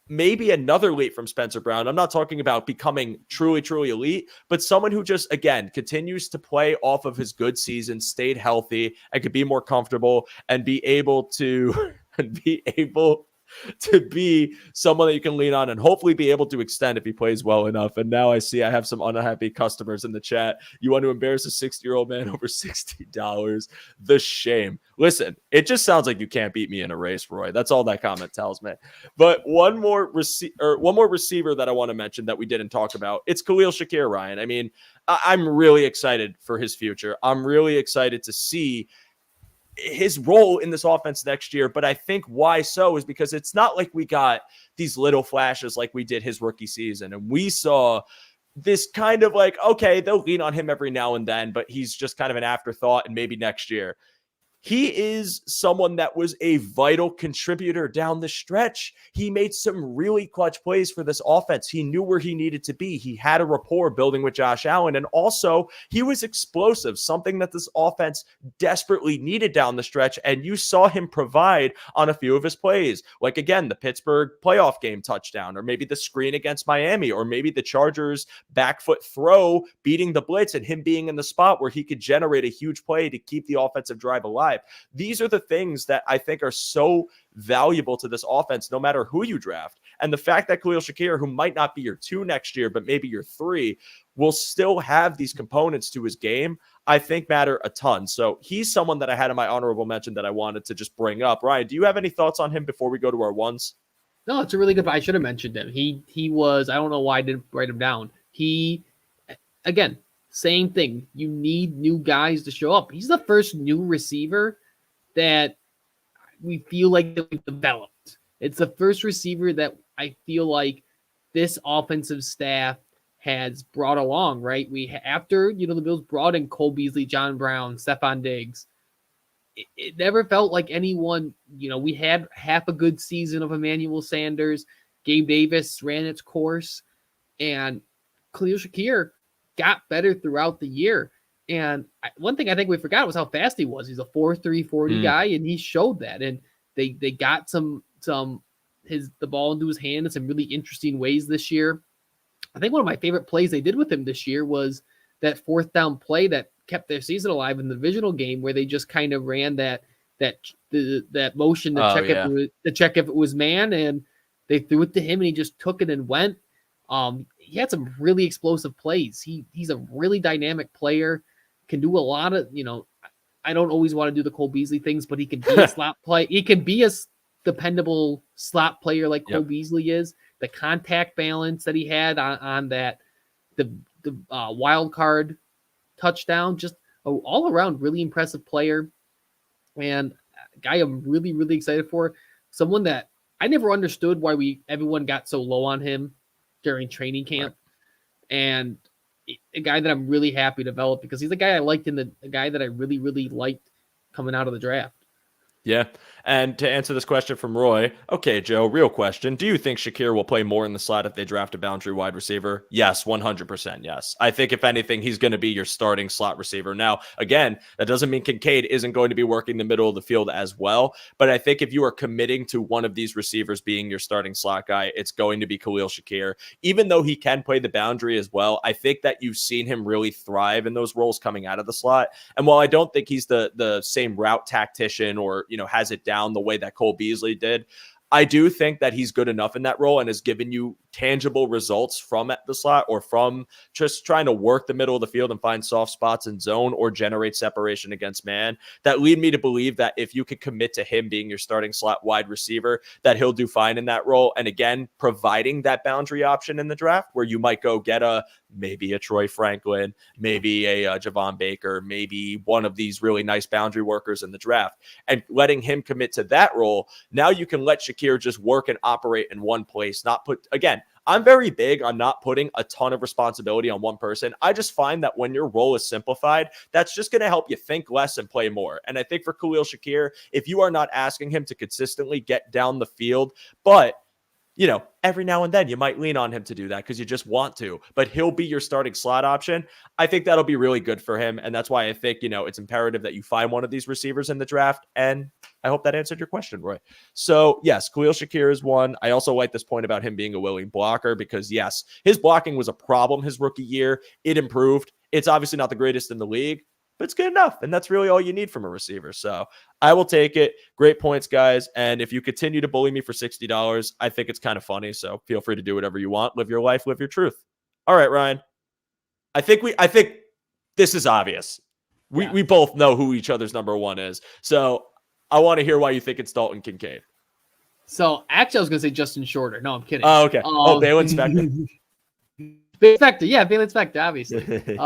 maybe another leap from Spencer Brown. I'm not talking about becoming truly, truly elite, but someone who just, again, continues to play off of his good season, stayed healthy, and could be more comfortable and be able to be someone that you can lean on and hopefully be able to extend if he plays well enough. And now I see I have some unhappy customers in the chat. You want to embarrass a 60-year-old man over $60? The shame. Listen, it just sounds like you can't beat me in a race, Roy. That's all that comment tells me. But one more receiver that I want to mention that we didn't talk about, it's Khalil Shakir, Ryan. I mean, I'm really excited for his future. I'm really excited to see his role in this offense next year. But I think why so is because it's not like we got these little flashes like we did his rookie season. And we saw this kind of like, okay, they'll lean on him every now and then, but he's just kind of an afterthought and maybe next year. He is someone that was a vital contributor down the stretch. He made some really clutch plays for this offense. He knew where he needed to be. He had a rapport building with Josh Allen. And also, he was explosive, something that this offense desperately needed down the stretch. And you saw him provide on a few of his plays. Like, again, the Pittsburgh playoff game touchdown, or maybe the screen against Miami, or maybe the Chargers back foot throw beating the blitz and him being in the spot where he could generate a huge play to keep the offensive drive alive. These are the things that I think are so valuable to this offense, no matter who you draft. And the fact that Khalil Shakir, who might not be your 2 next year, but maybe your 3, will still have these components to his game, I think matter a ton. So he's someone that I had in my honorable mention that I wanted to just bring up. Ryan, do you have any thoughts on him before we go to our ones? No, it's a really good. I should have mentioned him. He was. I don't know why I didn't write him down. Again, same thing. You need new guys to show up. He's the first new receiver that we feel like that we've developed. It's the first receiver that I feel like this offensive staff has brought along, right? After the Bills brought in Cole Beasley, John Brown, Stephon Diggs, it never felt like anyone, we had half a good season of Emmanuel Sanders. Gabe Davis ran its course, and Khalil Shakir got better throughout the year. And one thing I think we forgot was how fast he was. He's a 4.3 40 guy, and he showed that. And they got the ball into his hand in some really interesting ways this year. I think one of my favorite plays they did with him this year was that 4th down play that kept their season alive in the divisional game, where they just kind of ran that motion to check if it was man, and they threw it to him and he just took it and went. he had some really explosive plays. He's a really dynamic player, can do a lot of, I don't always want to do the Cole Beasley things, but he can be a slot play. He can be a dependable slot player like Cole Beasley is. The contact balance that he had on that, the wild card touchdown, just all around really impressive player. And a guy I'm really, really excited for. Someone that I never understood why everyone got so low on him during training camp. Right. And a guy that I'm really happy to develop because he's a guy I liked a guy that I really, really liked coming out of the draft. Yeah. And to answer this question from Roy, okay, Joe, real question. Do you think Shakir will play more in the slot if they draft a boundary wide receiver? Yes, 100% yes. I think if anything, he's going to be your starting slot receiver. Now, again, that doesn't mean Kincaid isn't going to be working the middle of the field as well. But I think if you are committing to one of these receivers being your starting slot guy, it's going to be Khalil Shakir. Even though he can play the boundary as well, I think that you've seen him really thrive in those roles coming out of the slot. And while I don't think he's the same route tactician or, has it down the way that Cole Beasley did, I do think that he's good enough in that role and has given you tangible results from the slot or from just trying to work the middle of the field and find soft spots in zone or generate separation against man that lead me to believe that if you could commit to him being your starting slot wide receiver, that he'll do fine in that role. And again, providing that boundary option in the draft where you might go get maybe a Troy Franklin, maybe a Javon Baker, maybe one of these really nice boundary workers in the draft and letting him commit to that role. Now you can let Shakir just work and operate in one place, not put, again, I'm very big on not putting a ton of responsibility on one person. I just find that when your role is simplified, that's just going to help you think less and play more. And I think for Khalil Shakir, if you are not asking him to consistently get down the field, but every now and then you might lean on him to do that because you just want to, but he'll be your starting slot option. I think that'll be really good for him. And that's why I think, it's imperative that you find one of these receivers in the draft. And I hope that answered your question, Roy. So yes, Khalil Shakir is one. I also like this point about him being a willing blocker because yes, his blocking was a problem his rookie year. It improved. It's obviously not the greatest in the league, but it's good enough. And that's really all you need from a receiver. So I will take it. Great points, guys. And if you continue to bully me for $60, I think it's kind of funny. So feel free to do whatever you want. Live your life, live your truth. All right, Ryan. I think this is obvious. We both know who each other's number one is. So I want to hear why you think it's Dalton Kincaid. So actually I was going to say Justin Shorter. No, I'm kidding. Oh, okay. Balin Spector. Spector. Yeah, Balin Spector, obviously.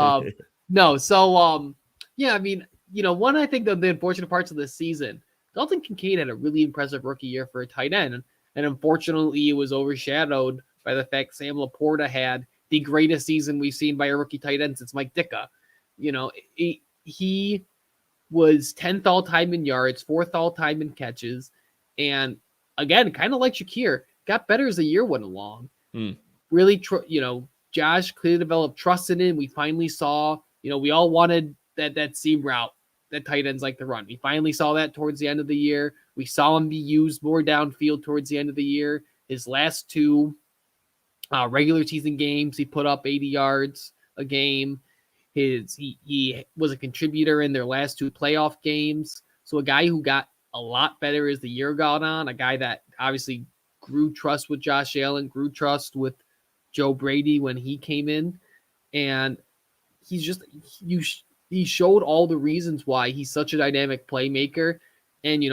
No, so yeah, I mean, one, I think the unfortunate parts of this season, Dalton Kincaid had a really impressive rookie year for a tight end. And unfortunately, it was overshadowed by the fact Sam Laporta had the greatest season we've seen by a rookie tight end since Mike Ditka. He was 10th all-time in yards, 4th all-time in catches. And again, kind of like Shakir, got better as the year went along. Really, Josh clearly developed trust in him. We finally saw, we all wanted that seam route that tight ends like to run. We finally saw that towards the end of the year. We saw him be used more downfield towards the end of the year. His last two regular season games, he put up 80 yards a game. He was a contributor in their last two playoff games. So a guy who got a lot better as the year got on, a guy that obviously grew trust with Josh Allen, grew trust with Joe Brady when he came in. And he's just, he showed all the reasons why he's such a dynamic playmaker. And,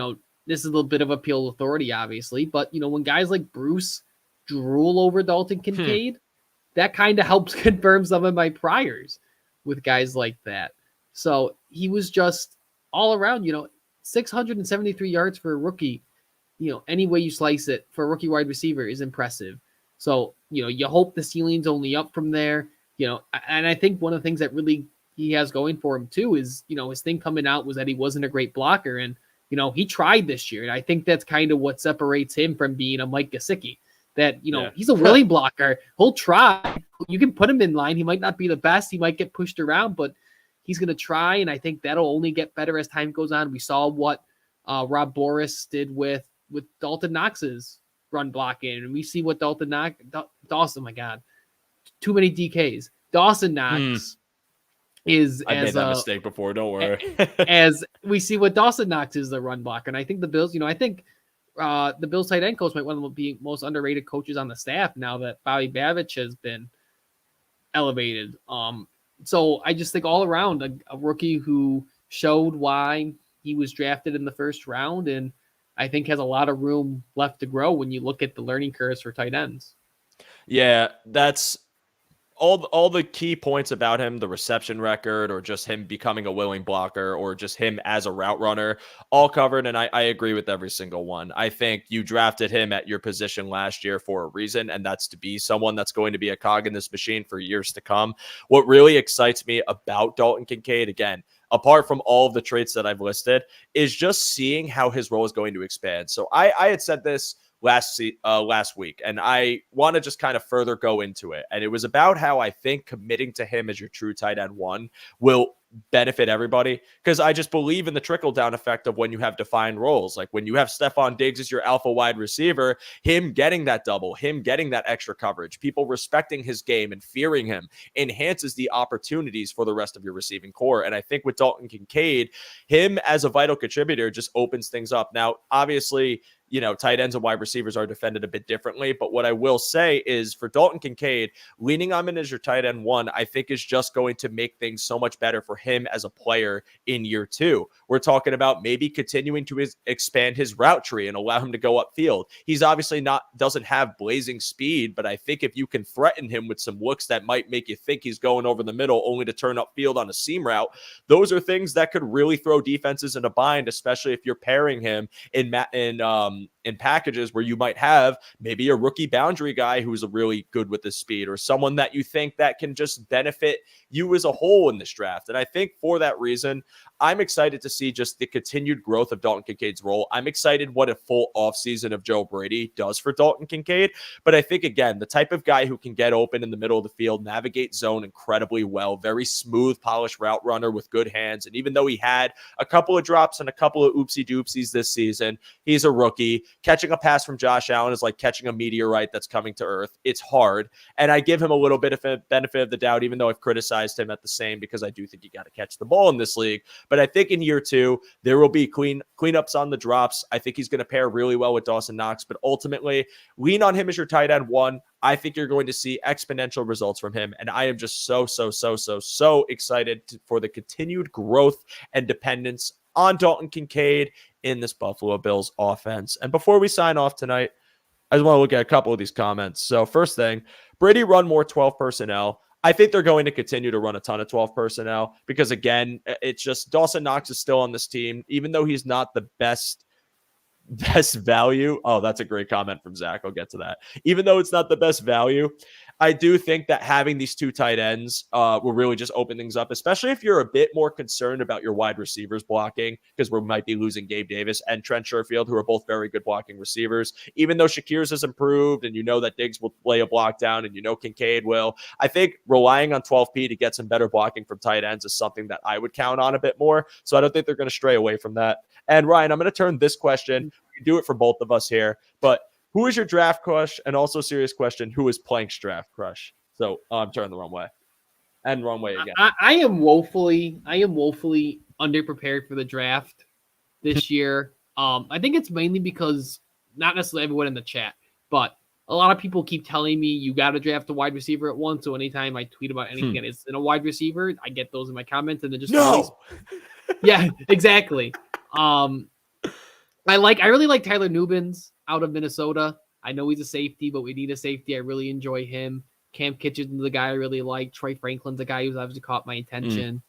this is a little bit of appeal authority, obviously. But, when guys like Bruce drool over Dalton Kincaid, that kind of helps confirm some of my priors with guys like that. So he was just all around, 673 yards for a rookie. Any way you slice it for a rookie wide receiver is impressive. So, you hope the ceiling's only up from there. And I think one of the things that really he has going for him too is, his thing coming out was that he wasn't a great blocker. And, he tried this year. And I think that's kind of what separates him from being a Mike Gesicki. That, he's a willing blocker. He'll try. You can put him in line. He might not be the best. He might get pushed around, but he's going to try. And I think that'll only get better as time goes on. We saw what Rob Boris did with Dalton Knox's run blocking. And we see what Dawson, oh my God, too many DKs. Dawson Knox is I made that mistake before. Don't worry. As we see what Dawson Knox is the run blocker. And I think the Bills, I think the Bills tight end coach might one of the most underrated coaches on the staff now that Bobby Babich has been elevated. So I just think all around a rookie who showed why he was drafted in the first round, and I think has a lot of room left to grow when you look at the learning curves for tight ends. Yeah, that's all the key points about him, the reception record, or just him becoming a willing blocker, or just him as a route runner, all covered. And I agree with every single one. I think you drafted him at your position last year for a reason, and that's to be someone that's going to be a cog in this machine for years to come. What really excites me about Dalton Kincaid, again, apart from all of the traits that I've listed, is just seeing how his role is going to expand. So I had said this last week, and I want to just kind of further go into it. And it was about how I think committing to him as your true tight end one will benefit everybody, because I just believe in the trickle down effect of when you have defined roles. Like when you have Stephon Diggs as your alpha wide receiver, him getting that double, him getting that extra coverage, people respecting his game and fearing him enhances the opportunities for the rest of your receiving core. And I think with Dalton Kincaid, him as a vital contributor just opens things up. Now, obviously, tight ends and wide receivers are defended a bit differently. But what I will say is for Dalton Kincaid, leaning on him as your tight end one, I think is just going to make things so much better for him as a player in year two. We're talking about maybe continuing to expand his route tree and allow him to go upfield. He's obviously doesn't have blazing speed, but I think if you can threaten him with some looks that might make you think he's going over the middle only to turn upfield on a seam route, those are things that could really throw defenses in a bind, especially if you're pairing him in packages where you might have maybe a rookie boundary guy who's really good with the speed, or someone that you think that can just benefit you as a whole in this draft. And I think for that reason, I'm excited to see just the continued growth of Dalton Kincaid's role. I'm excited what a full offseason of Joe Brady does for Dalton Kincaid. But I think, again, the type of guy who can get open in the middle of the field, navigate zone incredibly well, very smooth, polished route runner with good hands. And even though he had a couple of drops and a couple of oopsie doopsies this season, he's a rookie. Catching a pass from Josh Allen is like catching a meteorite that's coming to earth. It's hard. And I give him a little bit of a benefit of the doubt, even though I've criticized him at the same, because I do think you got to catch the ball in this league. But I think in year two, there will be cleanups on the drops. I think he's going to pair really well with Dawson Knox, but ultimately lean on him as your tight end one. I think you're going to see exponential results from him. And I am just so excited for the continued growth and dependence on Dalton Kincaid in this Buffalo Bills offense. And before we sign off tonight, I just want to look at a couple of these comments. So first thing, Brady run more 12 personnel. I think they're going to continue to run a ton of 12 personnel because, again, it's just Dawson Knox is still on this team, even though he's not the best value. Oh, that's a great comment from Zach. I'll get to that. Even though it's not the best value, I do think that having these two tight ends will really just open things up, especially if you're a bit more concerned about your wide receivers blocking, because we might be losing Gabe Davis and Trent Sherfield, who are both very good blocking receivers. Even though Shakir's has improved and you know that Diggs will lay a block down and you know Kincaid will, I think relying on 12P to get some better blocking from tight ends is something that I would count on a bit more. So I don't think they're going to stray away from that. And Ryan, I'm going to turn this question. We can do it for both of us here, but who is your draft crush? And also serious question, who is Plank's draft crush? So I'm turning the wrong way. And wrong way again. I am woefully underprepared for the draft this year. I think it's mainly because not necessarily everyone in the chat, but a lot of people keep telling me you got to draft a wide receiver at once. So anytime I tweet about anything and it's in a wide receiver, I get those in my comments and then just always... Yeah, exactly. I really like Tyler Nubins out of Minnesota. I know he's a safety, but we need a safety. I really enjoy him. Cam Kitchen's the guy I really like. Troy Franklin's a guy who's obviously caught my attention.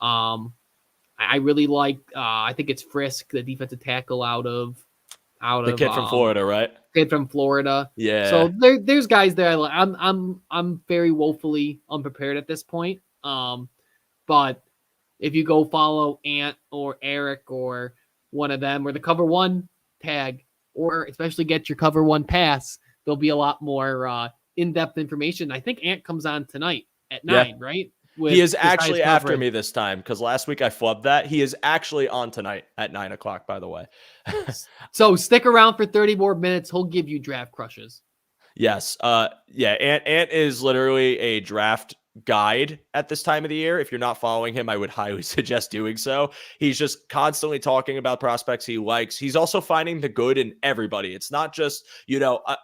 I really like, I think it's Frisk, the defensive tackle out of the kid from Florida, right? Kid from Florida. Yeah. So there's guys there. I'm very woefully unprepared at this point. But if you go follow Ant or Eric or one of them, or the Cover One tag, or especially get your Cover One pass, there'll be a lot more in-depth information. I think Ant comes on tonight at 9, right? He is actually after me this time, because last week I flubbed that. He is actually on tonight at 9 o'clock, by the way. So stick around for 30 more minutes. He'll give you draft crushes. Yes. Ant is literally a draft guide at this time of the year. If you're not following him, I would highly suggest doing so. He's just constantly talking about prospects he likes. He's also finding the good in everybody. It's not just,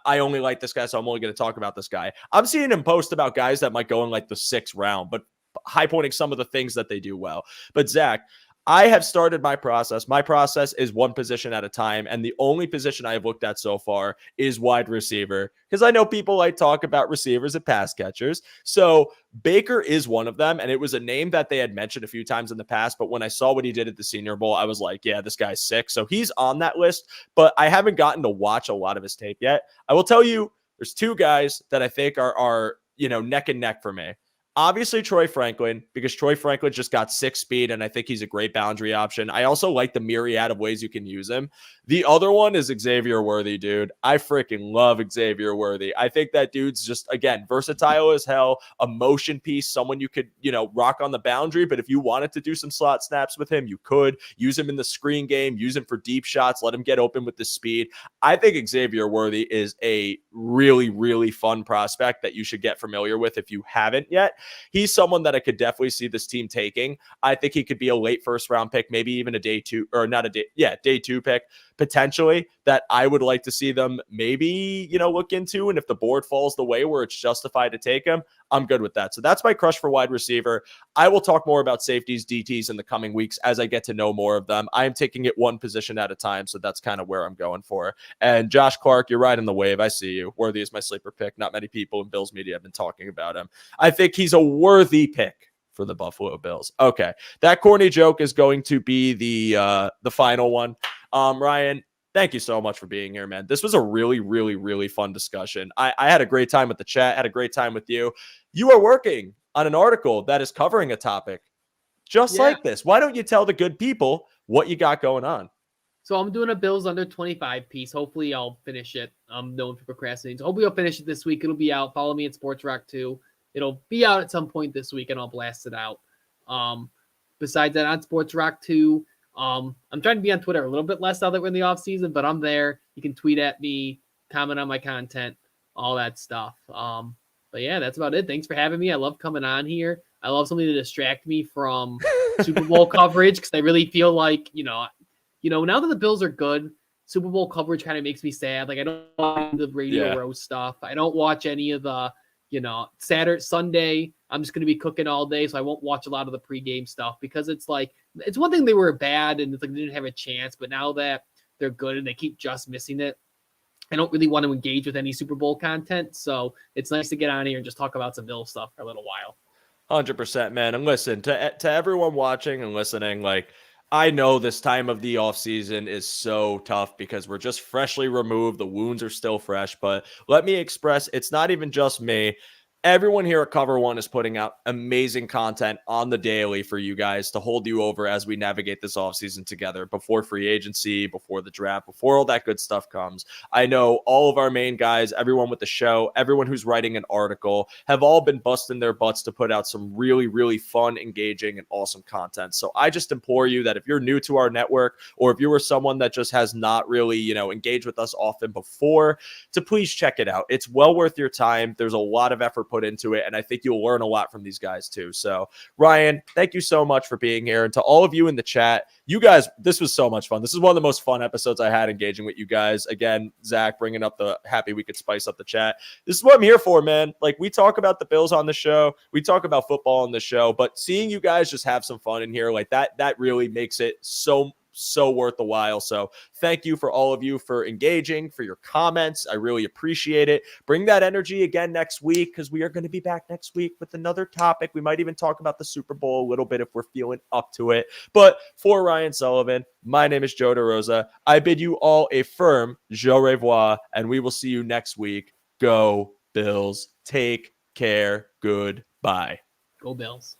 I only like this guy, so I'm only going to talk about this guy. I'm seeing him post about guys that might go in like the 6th round, but high pointing some of the things that they do well. But Zach, I have started my process. My process is one position at a time. And the only position I have looked at so far is wide receiver, because I know people like talk about receivers and pass catchers. So Baker is one of them. And it was a name that they had mentioned a few times in the past. But when I saw what he did at the Senior Bowl, I was like, yeah, this guy's sick. So he's on that list, but I haven't gotten to watch a lot of his tape yet. I will tell you, there's 2 guys that I think are neck and neck for me. Obviously, Troy Franklin, because Troy Franklin just got 6 speed, and I think he's a great boundary option. I also like the myriad of ways you can use him. The other one is Xavier Worthy, dude. I freaking love Xavier Worthy. I think that dude's just, again, versatile as hell, a motion piece, someone you could, rock on the boundary. But if you wanted to do some slot snaps with him, you could use him in the screen game, use him for deep shots, let him get open with the speed. I think Xavier Worthy is a really, really fun prospect that you should get familiar with if you haven't yet. He's someone that I could definitely see this team taking. I think he could be a late 1st round pick, maybe even a day 2 pick potentially, that I would like to see them maybe, look into. And if the board falls the way where it's justified to take him, I'm good with that. So that's my crush for wide receiver. I will talk more about safeties, DTs in the coming weeks as I get to know more of them. I am taking it one position at a time. So that's kind of where I'm going for. And Josh Clark, you're riding the wave. I see you. Worthy is my sleeper pick. Not many people in Bills media have been talking about him. I think he's a worthy pick for the Buffalo Bills. Okay. That corny joke is going to be the final one. Ryan, thank you so much for being here, man. This was a really, really, really fun discussion. I had a great time with the chat, had a great time with you. You are working on an article that is covering a topic just like this. Why don't you tell the good people what you got going on? So I'm doing a Bills under 25 piece. Hopefully I'll finish it. I'm known for procrastinating. So hopefully I'll finish it this week. It'll be out. Follow me at Sports Rock 2. It'll be out at some point this week, and I'll blast it out. Besides that, on Sports Rock 2, I'm trying to be on Twitter a little bit less now that we're in the off season, but I'm there. You can tweet at me, comment on my content, all that stuff. But yeah, that's about it. Thanks for having me. I love coming on here. I love something to distract me from Super Bowl coverage, because I really feel like, now that the Bills are good, Super Bowl coverage kind of makes me sad. Like, I don't watch the Radio Row stuff. I don't watch any of the, Saturday, Sunday. I'm just going to be cooking all day, so I won't watch a lot of the pregame stuff, because it's like, it's one thing they were bad and it's like they didn't have a chance, but now that they're good and they keep just missing it, I don't really want to engage with any Super Bowl content. So it's nice to get on here and just talk about some Bill stuff for a little while. 100%, man. And listen, to everyone watching and listening, like, I know this time of the off season is so tough because we're just freshly removed. The wounds are still fresh, but let me express, it's not even just me. Everyone here at Cover One is putting out amazing content on the daily for you guys to hold you over as we navigate this offseason together before free agency, before the draft, before all that good stuff comes. I know all of our main guys, everyone with the show, everyone who's writing an article, have all been busting their butts to put out some really, really fun, engaging, and awesome content. So I just implore you that if you're new to our network, or if you were someone that just has not really, engaged with us often before, to please check it out. It's well worth your time. There's a lot of effort put into it, and I think you'll learn a lot from these guys too. So Ryan, thank you so much for being here. And to all of you in the chat, you guys, this was so much fun. This is one of the most fun episodes I had engaging with you guys. Again, Zach bringing up the happy we could spice up the chat. This is what I'm here for, man. Like, we talk about the Bills on the show, we talk about football on the show, but seeing you guys just have some fun in here, like that really makes it so worth the while. So thank you for all of you for engaging, for your comments. I really appreciate it. Bring that energy again next week, because we are going to be back next week with another topic. We might even talk about the Super Bowl a little bit if we're feeling up to it. But for Ryan Sullivan, my name is Joe DeRosa. I bid you all a firm au revoir, and we will see you next week. Go Bills. Take care. Goodbye. Go Bills.